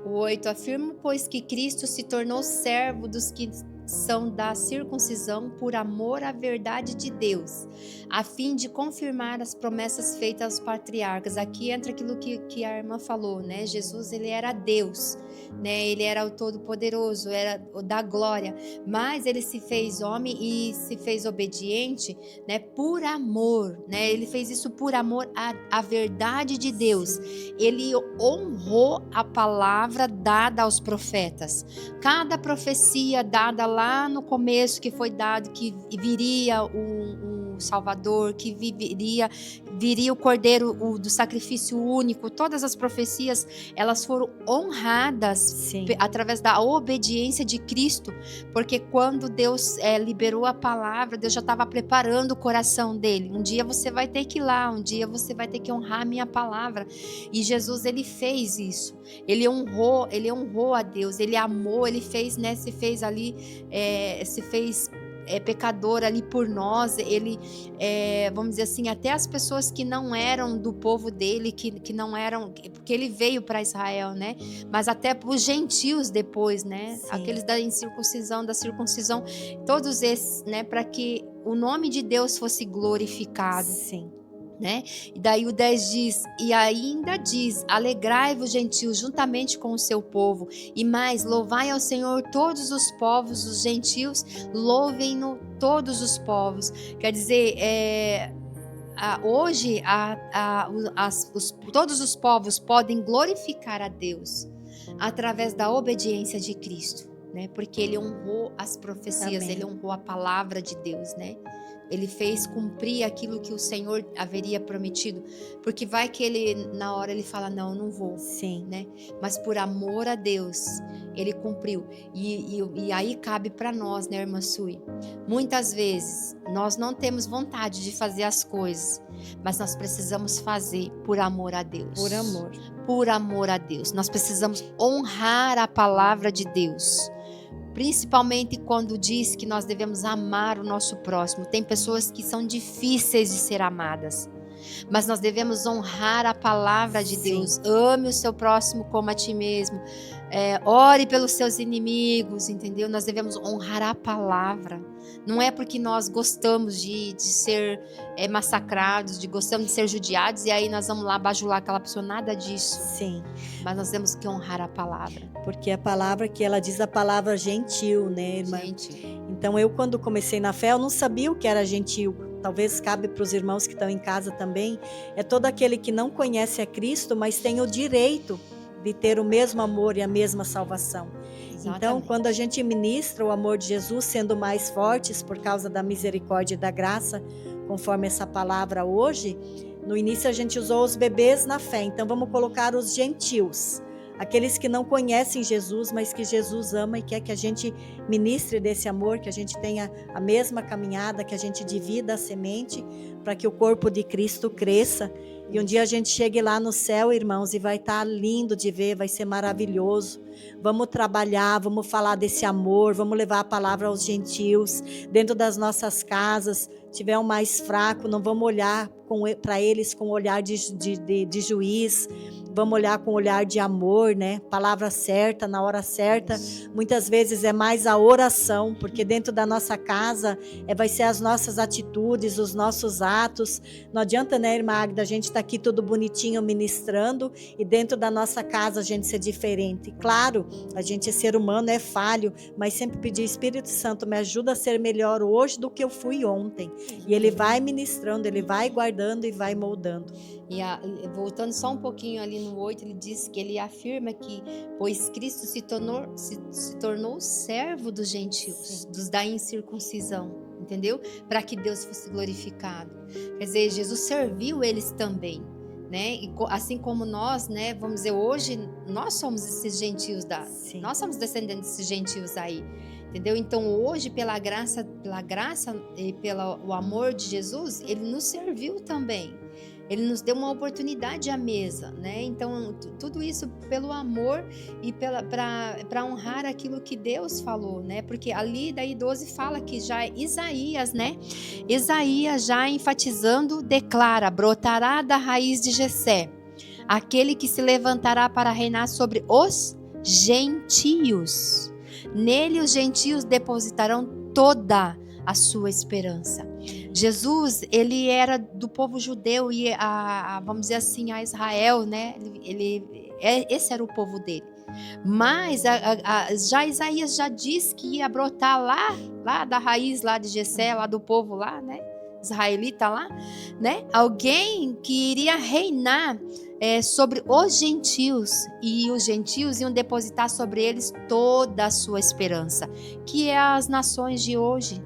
O 8, afirmo, pois, que Cristo se tornou servo dos que são da circuncisão por amor à verdade de Deus, a fim de confirmar as promessas feitas aos patriarcas. Aqui entra aquilo que a irmã falou, né? Jesus, ele era Deus, né? Ele era o Todo-Poderoso, era o da glória, mas ele se fez homem e se fez obediente, né? Por amor, né? Ele fez isso por amor à verdade de Deus. Ele honrou a palavra dada aos profetas. Cada profecia dada lá no começo, que foi dado que viria o Salvador, que viria o Cordeiro do sacrifício único, todas as profecias, elas foram honradas através da obediência de Cristo, porque quando Deus liberou a palavra, Deus já estava preparando o coração dele. Um dia você vai ter que ir lá, um dia você vai ter que honrar a minha palavra. E Jesus, ele fez isso. Ele honrou a Deus, ele amou, ele fez, né, se fez ali, pecador ali por nós, ele, vamos dizer assim, até as pessoas que não eram do povo dele, que não eram, porque ele veio para Israel, né? Mas até os gentios depois, né? Sim. Aqueles da incircuncisão, da circuncisão, todos esses, né? Para que o nome de Deus fosse glorificado. Sim. Né? E daí o 10 diz, e ainda diz, alegrai-vos gentios juntamente com o seu povo, e mais, louvai ao Senhor todos os povos, os gentios, louvem-no todos os povos. Quer dizer, hoje todos os povos podem glorificar a Deus através da obediência de Cristo, né? Porque ele honrou as profecias, Amém. ele honrou a palavra de Deus, né? Ele fez cumprir aquilo que o Senhor haveria prometido, porque vai que ele, na hora, ele fala, não vou, Sim. né? Mas por amor a Deus, ele cumpriu. E aí cabe para nós, né, irmã Sui? Muitas vezes, nós não temos vontade de fazer as coisas, mas nós precisamos fazer por amor a Deus. Por amor. Por amor a Deus. Nós precisamos honrar a palavra de Deus. Principalmente quando diz que nós devemos amar o nosso próximo. Tem pessoas que são difíceis de ser amadas, mas nós devemos honrar a palavra de Deus. Ame o seu próximo como a ti mesmo. Ore pelos seus inimigos, entendeu? Nós devemos honrar a palavra. Não é porque nós gostamos de ser massacrados, gostamos de ser judiados, e aí nós vamos lá bajular aquela pessoa, nada disso. Sim. Mas nós temos que honrar a palavra. Porque a palavra que ela diz, a palavra gentil, né, irmã? Gente. Então eu, quando comecei na fé, eu não sabia o que era gentil. Talvez cabe para os irmãos que estão em casa também. É todo aquele que não conhece a Cristo, mas tem o direito de ter o mesmo amor e a mesma salvação. Exatamente. Então, quando a gente ministra o amor de Jesus, sendo mais fortes por causa da misericórdia e da graça, conforme essa palavra hoje, no início a gente usou os bebês na fé. Então vamos colocar os gentios, aqueles que não conhecem Jesus, mas que Jesus ama e quer que a gente ministre desse amor, que a gente tenha a mesma caminhada, que a gente divida a semente, para que o corpo de Cristo cresça. E um dia a gente chegue lá no céu, irmãos, e vai estar lindo de ver, vai ser maravilhoso. Vamos trabalhar, vamos falar desse amor, vamos levar a palavra aos gentios, dentro das nossas casas. Tiver um mais fraco, não vamos olhar para eles com olhar de juiz, vamos olhar com olhar de amor, né? Palavra certa, na hora certa. Muitas vezes é mais a oração, porque dentro da nossa casa vai ser as nossas atitudes, os nossos atos. Não adianta, né, irmã Agda, a gente está aqui tudo bonitinho ministrando e dentro da nossa casa a gente ser diferente. Claro, a gente é ser humano, é falho, mas sempre pedir, Espírito Santo, me ajuda a ser melhor hoje do que eu fui ontem. E ele vai ministrando, ele vai guardando e vai moldando. E voltando só um pouquinho ali no 8, ele diz que ele afirma que, pois Cristo se tornou servo dos gentios, dos da incircuncisão, entendeu? Para que Deus fosse glorificado. Quer dizer, Jesus serviu eles também, né? E assim como nós, né? Vamos dizer, hoje nós somos esses gentios nós somos descendentes desses gentios aí. Entendeu? Então hoje, pela graça e pelo amor de Jesus, ele nos serviu também. Ele nos deu uma oportunidade à mesa, né? Então tudo isso pelo amor e para honrar aquilo que Deus falou, né? Porque ali daí 12 fala que já Isaías, né? Isaías já enfatizando declara: brotará da raiz de Jessé aquele que se levantará para reinar sobre os gentios. Nele os gentios depositarão toda a sua esperança. Jesus, ele era do povo judeu e vamos dizer assim, a Israel, né? Esse era o povo dele. Mas já Isaías já diz que ia brotar lá da raiz lá de Jessé, lá do povo lá, né? Israelita lá, né? Alguém que iria reinar sobre os gentios, e os gentios iam depositar sobre eles toda a sua esperança, que é as nações de hoje.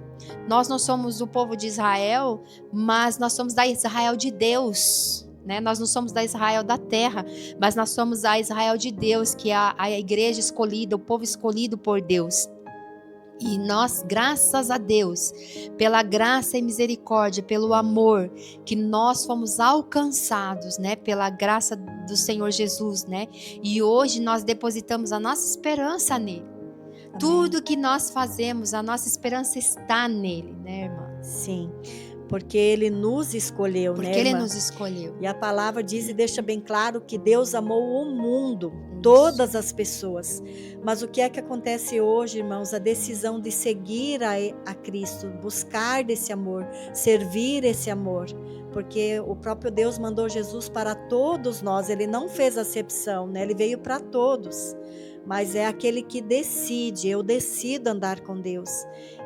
Nós não somos o povo de Israel, mas nós somos da Israel de Deus, né? Nós não somos da Israel da terra, mas nós somos a Israel de Deus, que é a igreja escolhida, o povo escolhido por Deus. E nós, graças a Deus, pela graça e misericórdia, pelo amor, que nós fomos alcançados, né? Pela graça do Senhor Jesus, né? E hoje nós depositamos a nossa esperança nele. Tudo que nós fazemos, a nossa esperança está nele, né, irmã? Sim, porque ele nos escolheu, Porque né, ele irmã? nos escolheu. E a palavra diz e deixa bem claro que Deus amou o mundo, Isso. todas as pessoas. Mas o que é que acontece hoje, irmãos? A decisão de seguir a Cristo, buscar desse amor, servir esse amor. Porque o próprio Deus mandou Jesus para todos nós, ele não fez acepção, né? Ele veio para todos. Mas é aquele que decide, eu decido andar com Deus.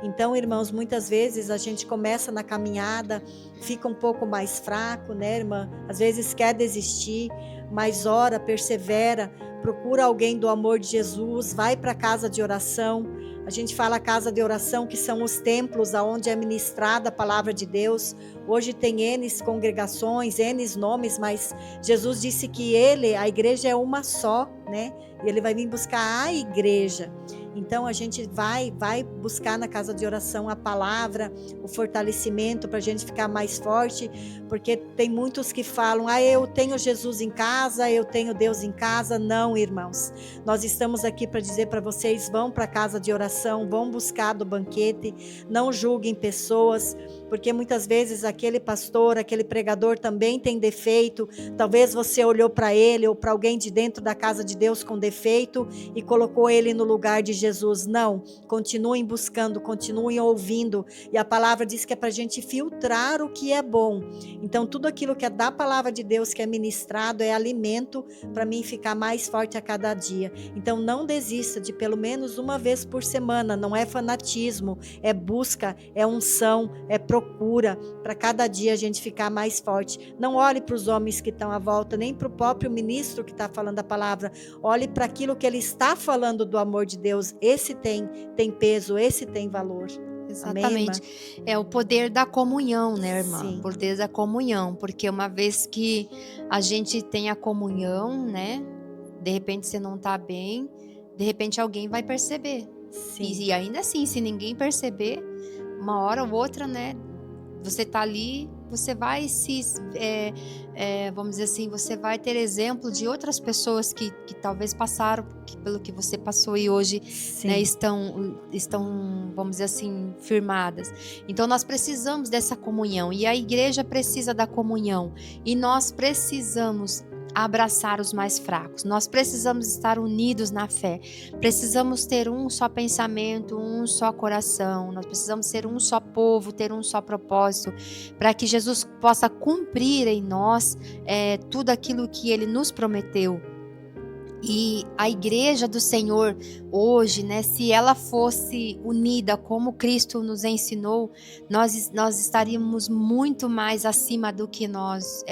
Então, irmãos, muitas vezes a gente começa na caminhada, fica um pouco mais fraco, né, irmã? Às vezes quer desistir, mas ora, persevera, procura alguém do amor de Jesus, vai para a casa de oração. A gente fala casa de oração, que são os templos onde é ministrada a palavra de Deus. Hoje tem N congregações, N nomes, mas Jesus disse que a igreja é uma só, né? E ele vai vir buscar a igreja. Então a gente vai buscar na casa de oração a palavra, o fortalecimento para a gente ficar mais forte, porque tem muitos que falam, eu tenho Jesus em casa, eu tenho Deus em casa. Não, irmãos, nós estamos aqui para dizer para vocês, vão para a casa de oração, vão buscar do banquete, não julguem pessoas, porque muitas vezes aquele pastor, aquele pregador também tem defeito. Talvez você olhou para ele ou para alguém de dentro da casa de Deus com defeito e colocou ele no lugar de Jesus. Não, continuem buscando, continuem ouvindo, e a palavra diz que é para a gente filtrar o que é bom. Então tudo aquilo que é da palavra de Deus, que é ministrado, é alimento para mim ficar mais forte a cada dia. Então não desista de pelo menos uma vez por semana, não é fanatismo, é busca, é unção, é procura, para cada dia a gente ficar mais forte. Não olhe para os homens que estão à volta, nem para o próprio ministro que está falando a palavra, olhe para aquilo que ele está falando do amor de Deus. Esse tem peso, esse tem valor. Exatamente. Amém, É o poder da comunhão, né, irmã? Sim. O poder da comunhão, porque uma vez que a gente tem a comunhão, né? De repente você não tá bem, de repente alguém vai perceber. Sim. E ainda assim, se ninguém perceber, uma hora ou outra, né? Você tá ali, você vai vamos dizer assim, você vai ter exemplo de outras pessoas que talvez passaram pelo que você passou e hoje, né, estão, vamos dizer assim, firmadas. Então nós precisamos dessa comunhão, e a igreja precisa da comunhão, e nós precisamos abraçar os mais fracos. Nós precisamos estar unidos na fé. Precisamos ter um só pensamento, um só coração. Nós precisamos ser um só povo, ter um só propósito, para que Jesus possa cumprir em nós tudo aquilo que Ele nos prometeu. E a igreja do Senhor hoje, né, se ela fosse unida como Cristo nos ensinou, nós estaríamos muito mais acima do que nós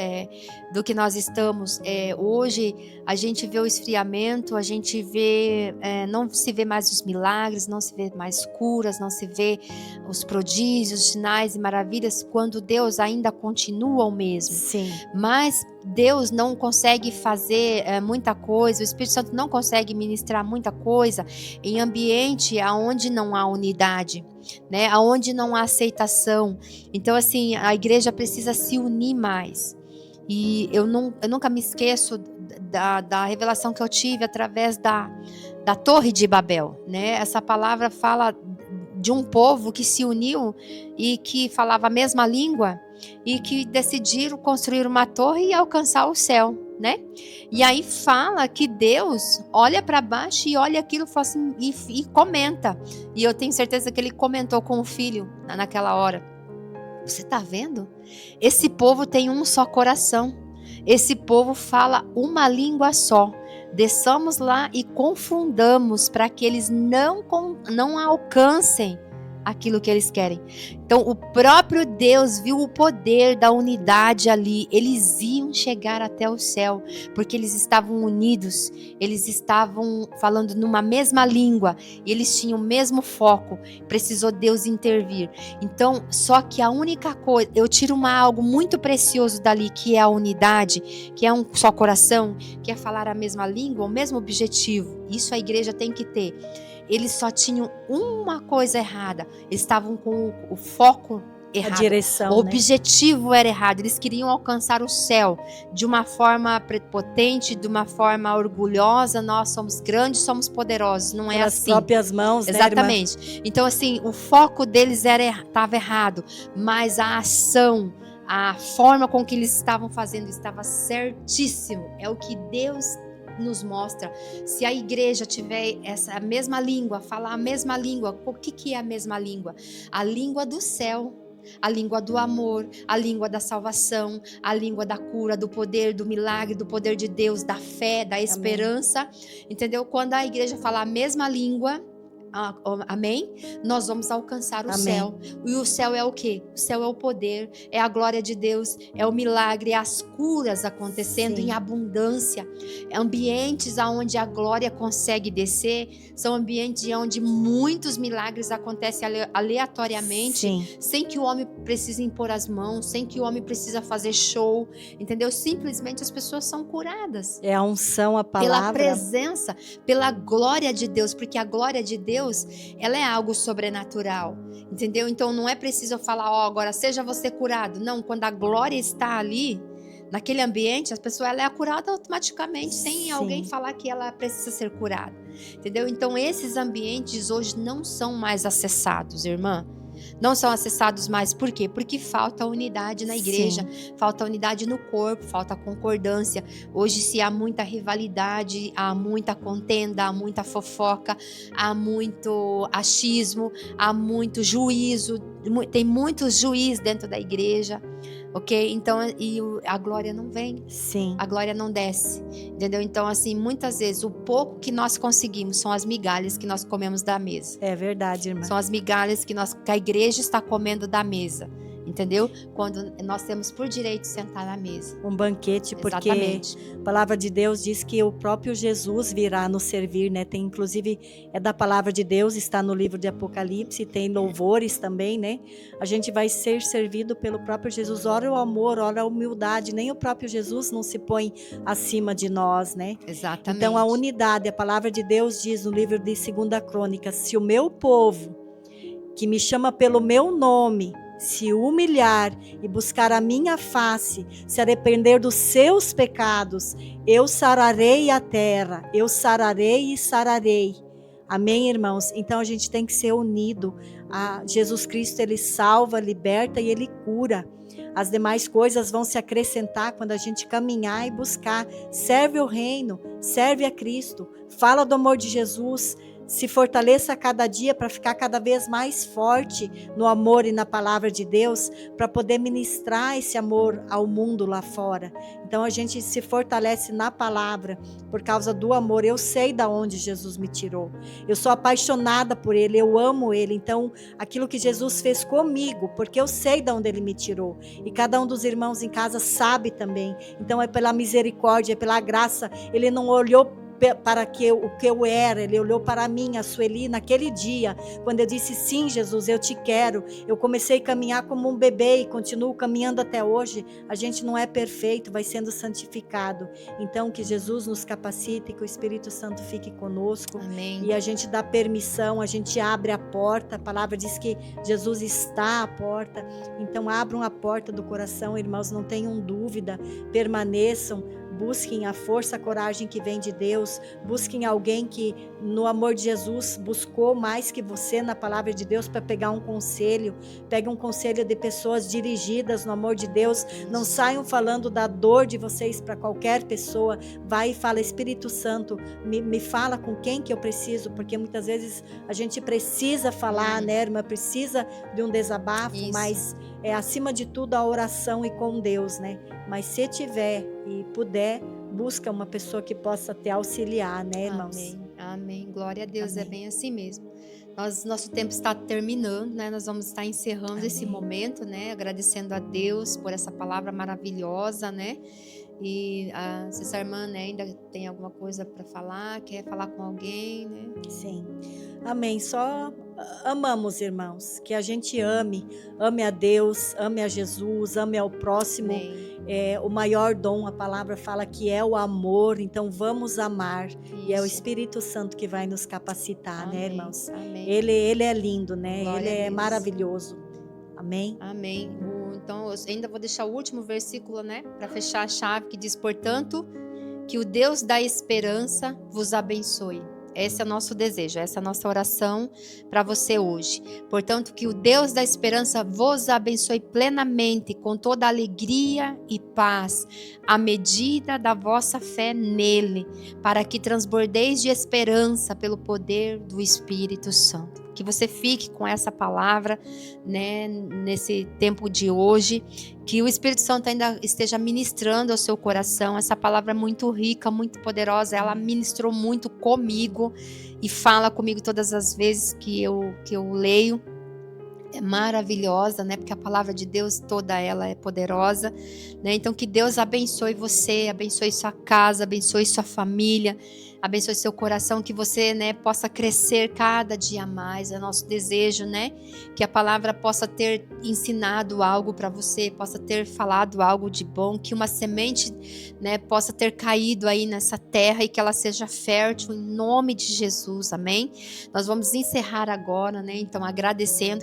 estamos. Hoje a gente vê o esfriamento, a gente vê, não se vê mais os milagres, não se vê mais curas, não se vê os prodígios, sinais e maravilhas, quando Deus ainda continua o mesmo. Sim. Mas Deus não consegue fazer muita coisa, o Espírito Santo não consegue ministrar muita coisa em ambiente onde não há unidade, né? Onde não há aceitação. Então, assim, a igreja precisa se unir mais. E eu nunca me esqueço da revelação que eu tive através da Torre de Babel, né? Essa palavra fala de um povo que se uniu e que falava a mesma língua e que decidiram construir uma torre e alcançar o céu, né? E aí fala que Deus olha para baixo e olha aquilo assim, e comenta. E eu tenho certeza que ele comentou com o filho naquela hora. Você tá vendo? Esse povo tem um só coração. Esse povo fala uma língua só. Desçamos lá e confundamos para que eles não alcancem aquilo que eles querem. Então o próprio Deus viu o poder da unidade ali. Eles iam chegar até o céu, porque eles estavam unidos, eles estavam falando numa mesma língua, e eles tinham o mesmo foco. Precisou Deus intervir. Então, só que a única coisa, eu tiro algo muito precioso dali, que é a unidade, que é um só coração, que é falar a mesma língua, o mesmo objetivo. Isso a igreja tem que ter. Eles só tinham uma coisa errada. Eles estavam com o foco errado. direção, O né? objetivo era errado. Eles queriam alcançar o céu de uma forma prepotente, de uma forma orgulhosa. Nós somos grandes, somos poderosos. Não é Pelas assim. próprias mãos, né, irmã? Exatamente. Então, assim, o foco deles estava errado, mas a ação, a forma com que eles estavam fazendo estava certíssimo. É o que Deus nos mostra. Se a igreja tiver essa mesma língua, falar a mesma língua, o que é a mesma língua? A língua do céu. A língua do amor, a língua da salvação, a língua da cura, do poder, do milagre, do poder de Deus, da fé, da esperança. Entendeu? Quando a igreja falar a mesma língua, amém? Nós vamos alcançar o Amém. céu. E o céu é o quê? O céu é o poder, é a glória de Deus, é o milagre, é as curas acontecendo Sim. em abundância. Ambientes onde a glória consegue descer, são ambientes onde muitos milagres acontecem aleatoriamente, Sim. sem que o homem precise impor as mãos, sem que o homem precisa fazer show, entendeu? Simplesmente as pessoas são curadas. É a unção, a Pela palavra. presença, pela glória de Deus, porque a glória de Deus, ela é algo sobrenatural, entendeu? Então não é preciso eu falar, agora seja você curado. Não, quando a glória está ali, naquele ambiente, a pessoa ela é curada automaticamente, sem Sim. alguém falar que ela precisa ser curada, entendeu? Então esses ambientes hoje não são mais acessados, irmã. Não são acessados mais, por quê? Porque falta unidade na igreja, falta unidade no corpo, falta concordância. Hoje se há muita rivalidade, há muita contenda, há muita fofoca, há muito achismo, há muito juízo, tem muitos juízes dentro da igreja, ok? Então, a glória não vem. Sim. A glória não desce, entendeu? Então, assim, muitas vezes o pouco que nós conseguimos são as migalhas que nós comemos da mesa. É verdade, irmã. São as migalhas que a igreja está comendo da mesa, entendeu? Quando nós temos por direito sentar na mesa. Um banquete, porque Exatamente. a palavra de Deus diz que o próprio Jesus virá nos servir, né? Tem, inclusive, é da palavra de Deus, está no livro de Apocalipse, tem louvores também, né? A gente vai ser servido pelo próprio Jesus. Ora o amor, ora a humildade, nem o próprio Jesus não se põe acima de nós, né? Exatamente. Então, a unidade, a palavra de Deus diz no livro de 2 Crônicas, se o meu povo, que me chama pelo meu nome, se humilhar e buscar a minha face, se arrepender dos seus pecados, eu sararei a terra, eu sararei e sararei. Amém, irmãos? Então a gente tem que ser unido. Jesus Cristo, ele salva, liberta e ele cura. As demais coisas vão se acrescentar quando a gente caminhar e buscar. Serve o reino, serve a Cristo, fala do amor de Jesus, se fortaleça a cada dia para ficar cada vez mais forte no amor e na palavra de Deus, para poder ministrar esse amor ao mundo lá fora. Então a gente se fortalece na palavra por causa do amor. Eu sei da onde Jesus me tirou. Eu sou apaixonada por Ele, eu amo Ele. Então aquilo que Jesus fez comigo, porque eu sei da onde Ele me tirou. E cada um dos irmãos em casa sabe também. Então é pela misericórdia, é pela graça. Ele não olhou para o que eu era, ele olhou para mim, a Sueli, naquele dia, quando eu disse sim, Jesus, eu te quero. Eu comecei a caminhar como um bebê e continuo caminhando até hoje. A gente não é perfeito, vai sendo santificado. Então que Jesus nos capacite, que o Espírito Santo fique conosco. Amém. E a gente dá permissão, a gente abre a porta. A palavra diz que Jesus está à porta. Então abram a porta do coração, irmãos, não tenham dúvida, permaneçam. Busquem a força, a coragem que vem de Deus. Busquem alguém que, no amor de Jesus, buscou mais que você na palavra de Deus para pegar um conselho. Pegue um conselho de pessoas dirigidas no amor de Deus. Não saiam falando da dor de vocês para qualquer pessoa. Vai e fala, Espírito Santo, me fala com quem que eu preciso, porque muitas vezes a gente precisa falar, né, irmã? Precisa de um desabafo, Isso. mas é acima de tudo a oração e com Deus, né? Mas se tiver e puder, busca uma pessoa que possa te auxiliar, né, irmãos? Amém, amém. Glória a Deus, Amém. é bem assim mesmo. Nosso tempo está terminando, né? Nós vamos estar encerrando esse Amém. momento, né? Agradecendo a Deus por essa palavra maravilhosa, né? E se essa irmã, né, ainda tem alguma coisa para falar, quer falar com alguém, né? Sim. Amém. Só amamos, irmãos, que a gente ame a Deus, ame a Jesus, ame ao próximo. Amém. O maior dom, a palavra fala que é o amor, então vamos amar. E é o Isso. Espírito Santo que vai nos capacitar, né, Amém, irmãos? amém. Ele é lindo, né? Glória Ele a é Deus. maravilhoso. Amém? Amém. Então, eu ainda vou deixar o último versículo, né, para fechar a chave, que diz: portanto, que o Deus da esperança vos abençoe. Esse é o nosso desejo, essa é a nossa oração para você hoje. Portanto, que o Deus da esperança vos abençoe plenamente, com toda alegria e paz, à medida da vossa fé nele, para que transbordeis de esperança pelo poder do Espírito Santo. Que você fique com essa palavra, né, nesse tempo de hoje, que o Espírito Santo ainda esteja ministrando ao seu coração. Essa palavra é muito rica, muito poderosa, ela ministrou muito comigo e fala comigo todas as vezes que eu leio. É maravilhosa, né? Porque a palavra de Deus toda ela é poderosa, né? Então que Deus abençoe você, abençoe sua casa, abençoe sua família, abençoe seu coração, que você, né, possa crescer cada dia mais. É nosso desejo, né? Que a palavra possa ter ensinado algo para você, possa ter falado algo de bom, que uma semente, né, possa ter caído aí nessa terra e que ela seja fértil em nome de Jesus, amém? Nós vamos encerrar agora, né? Então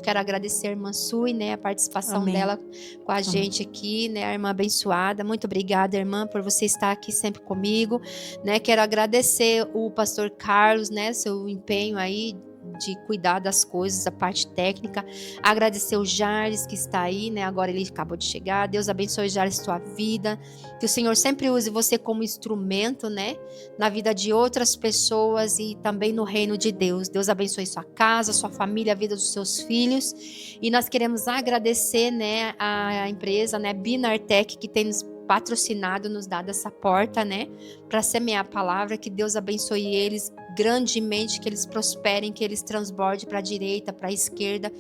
quero agradecer a irmã Sui, né, a participação Amém. dela com a gente aqui, né, a irmã abençoada. Muito obrigada, irmã, por você estar aqui sempre comigo, né? Quero agradecer o pastor Carlos, né, seu empenho aí de cuidar das coisas, da parte técnica. Agradecer o Jarles que está aí, né? Agora ele acabou de chegar. Deus abençoe, Jarles, tua vida. Que o Senhor sempre use você como instrumento, né? Na vida de outras pessoas e também no reino de Deus. Deus abençoe sua casa, sua família, a vida dos seus filhos. E nós queremos agradecer, né, a empresa, né, Binartec, que tem nos patrocinado, nos dado essa porta, né, para semear a palavra. Que Deus abençoe eles grandemente, que eles prosperem, que eles transbordem para a direita, para a esquerda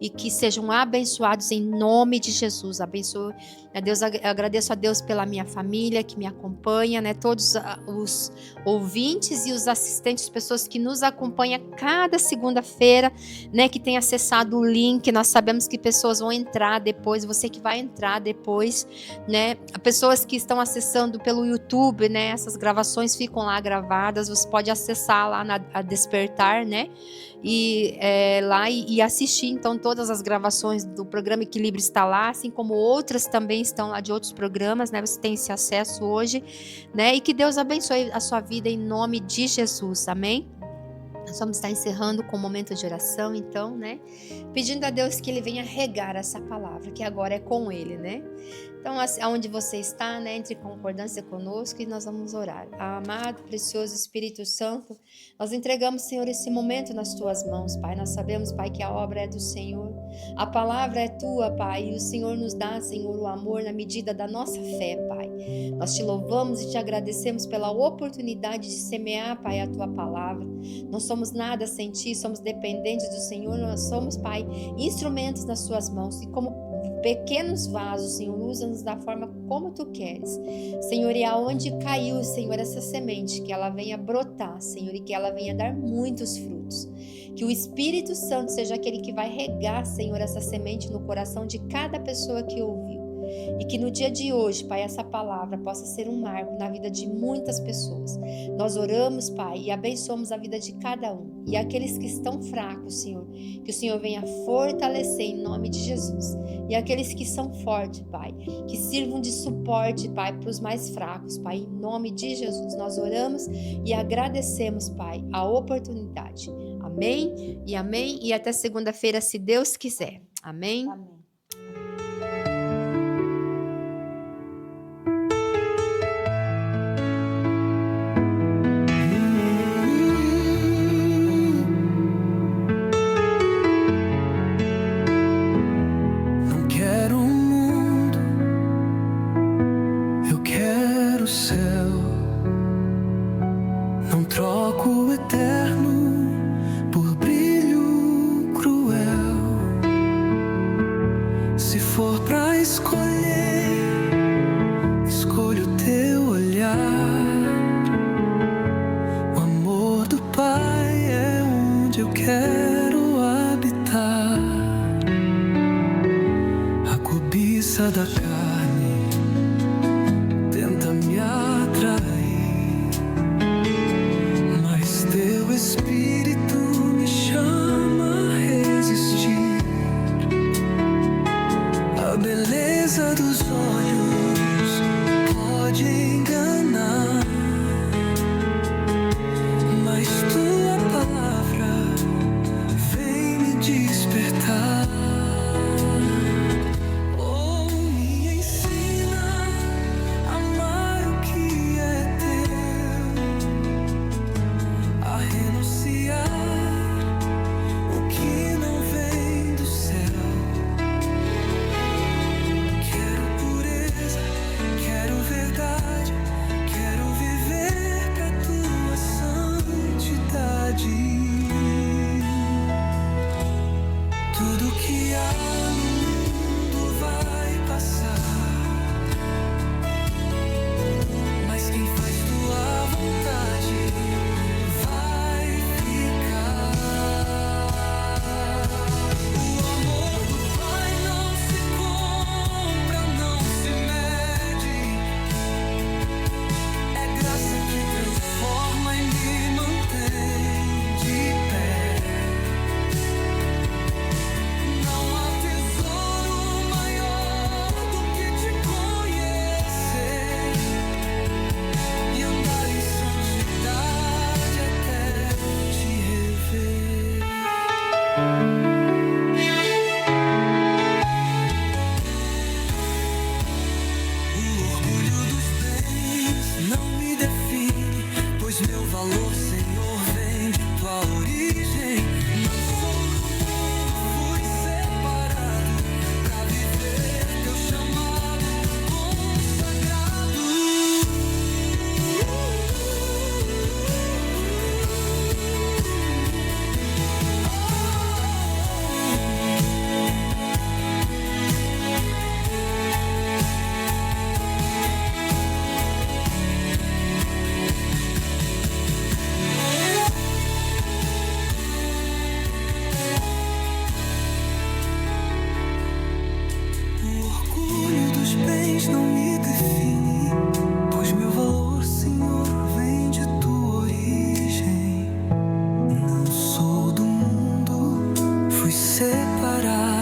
e que sejam abençoados em nome de Jesus. Abençoe, né, Deus, agradeço a Deus pela minha família que me acompanha, né, todos os ouvintes e os assistentes, pessoas que nos acompanham cada segunda-feira, né, que tem acessado o link. Nós sabemos que pessoas vão entrar depois, você que vai entrar depois, né, pessoas que estão acessando pelo YouTube, né, essas gravações ficam lá gravadas, você pode acessar lá a Despertar, né, e lá e assistir então todas as gravações do programa Equilíbrio está lá, assim como outras também estão lá de outros programas, né, você tem esse acesso hoje, né, e que Deus abençoe a sua vida em nome de Jesus, amém? Nós vamos estar encerrando com um momento de oração, então, né, pedindo a Deus que Ele venha regar essa palavra, que agora é com Ele, né? Então, aonde você está, né, entre em concordância conosco e nós vamos orar. Amado, precioso Espírito Santo, nós entregamos, Senhor, esse momento nas Tuas mãos, Pai. Nós sabemos, Pai, que a obra é do Senhor, a palavra é Tua, Pai, e o Senhor nos dá, Senhor, o amor na medida da nossa fé, Pai. Nós te louvamos e te agradecemos pela oportunidade de semear, Pai, a Tua palavra. Não somos nada sem Ti, somos dependentes do Senhor, nós somos, Pai, instrumentos nas Suas mãos, e como pequenos vasos, Senhor, usa-nos da forma como Tu queres, Senhor, e aonde caiu, Senhor, essa semente, que ela venha brotar, Senhor, e que ela venha dar muitos frutos, que o Espírito Santo seja aquele que vai regar, Senhor, essa semente no coração de cada pessoa que ouviu, e que no dia de hoje, Pai, essa palavra possa ser um marco na vida de muitas pessoas. Nós oramos, Pai, e abençoamos a vida de cada um, e aqueles que estão fracos, Senhor, que o Senhor venha fortalecer em nome de Jesus, e aqueles que são fortes, Pai, que sirvam de suporte, Pai, para os mais fracos, Pai, em nome de Jesus. Nós oramos e agradecemos, Pai, a oportunidade. Amém e amém, e até segunda-feira, se Deus quiser. Amém. Amém. Não quero um mundo, eu quero o céu. Não troco o eterno por brilho cruel. Se for pra escolher, escolho teu olhar. O amor do Pai é onde eu quero habitar. A cobiça da carne tenta me atrair, mas teu nos separar.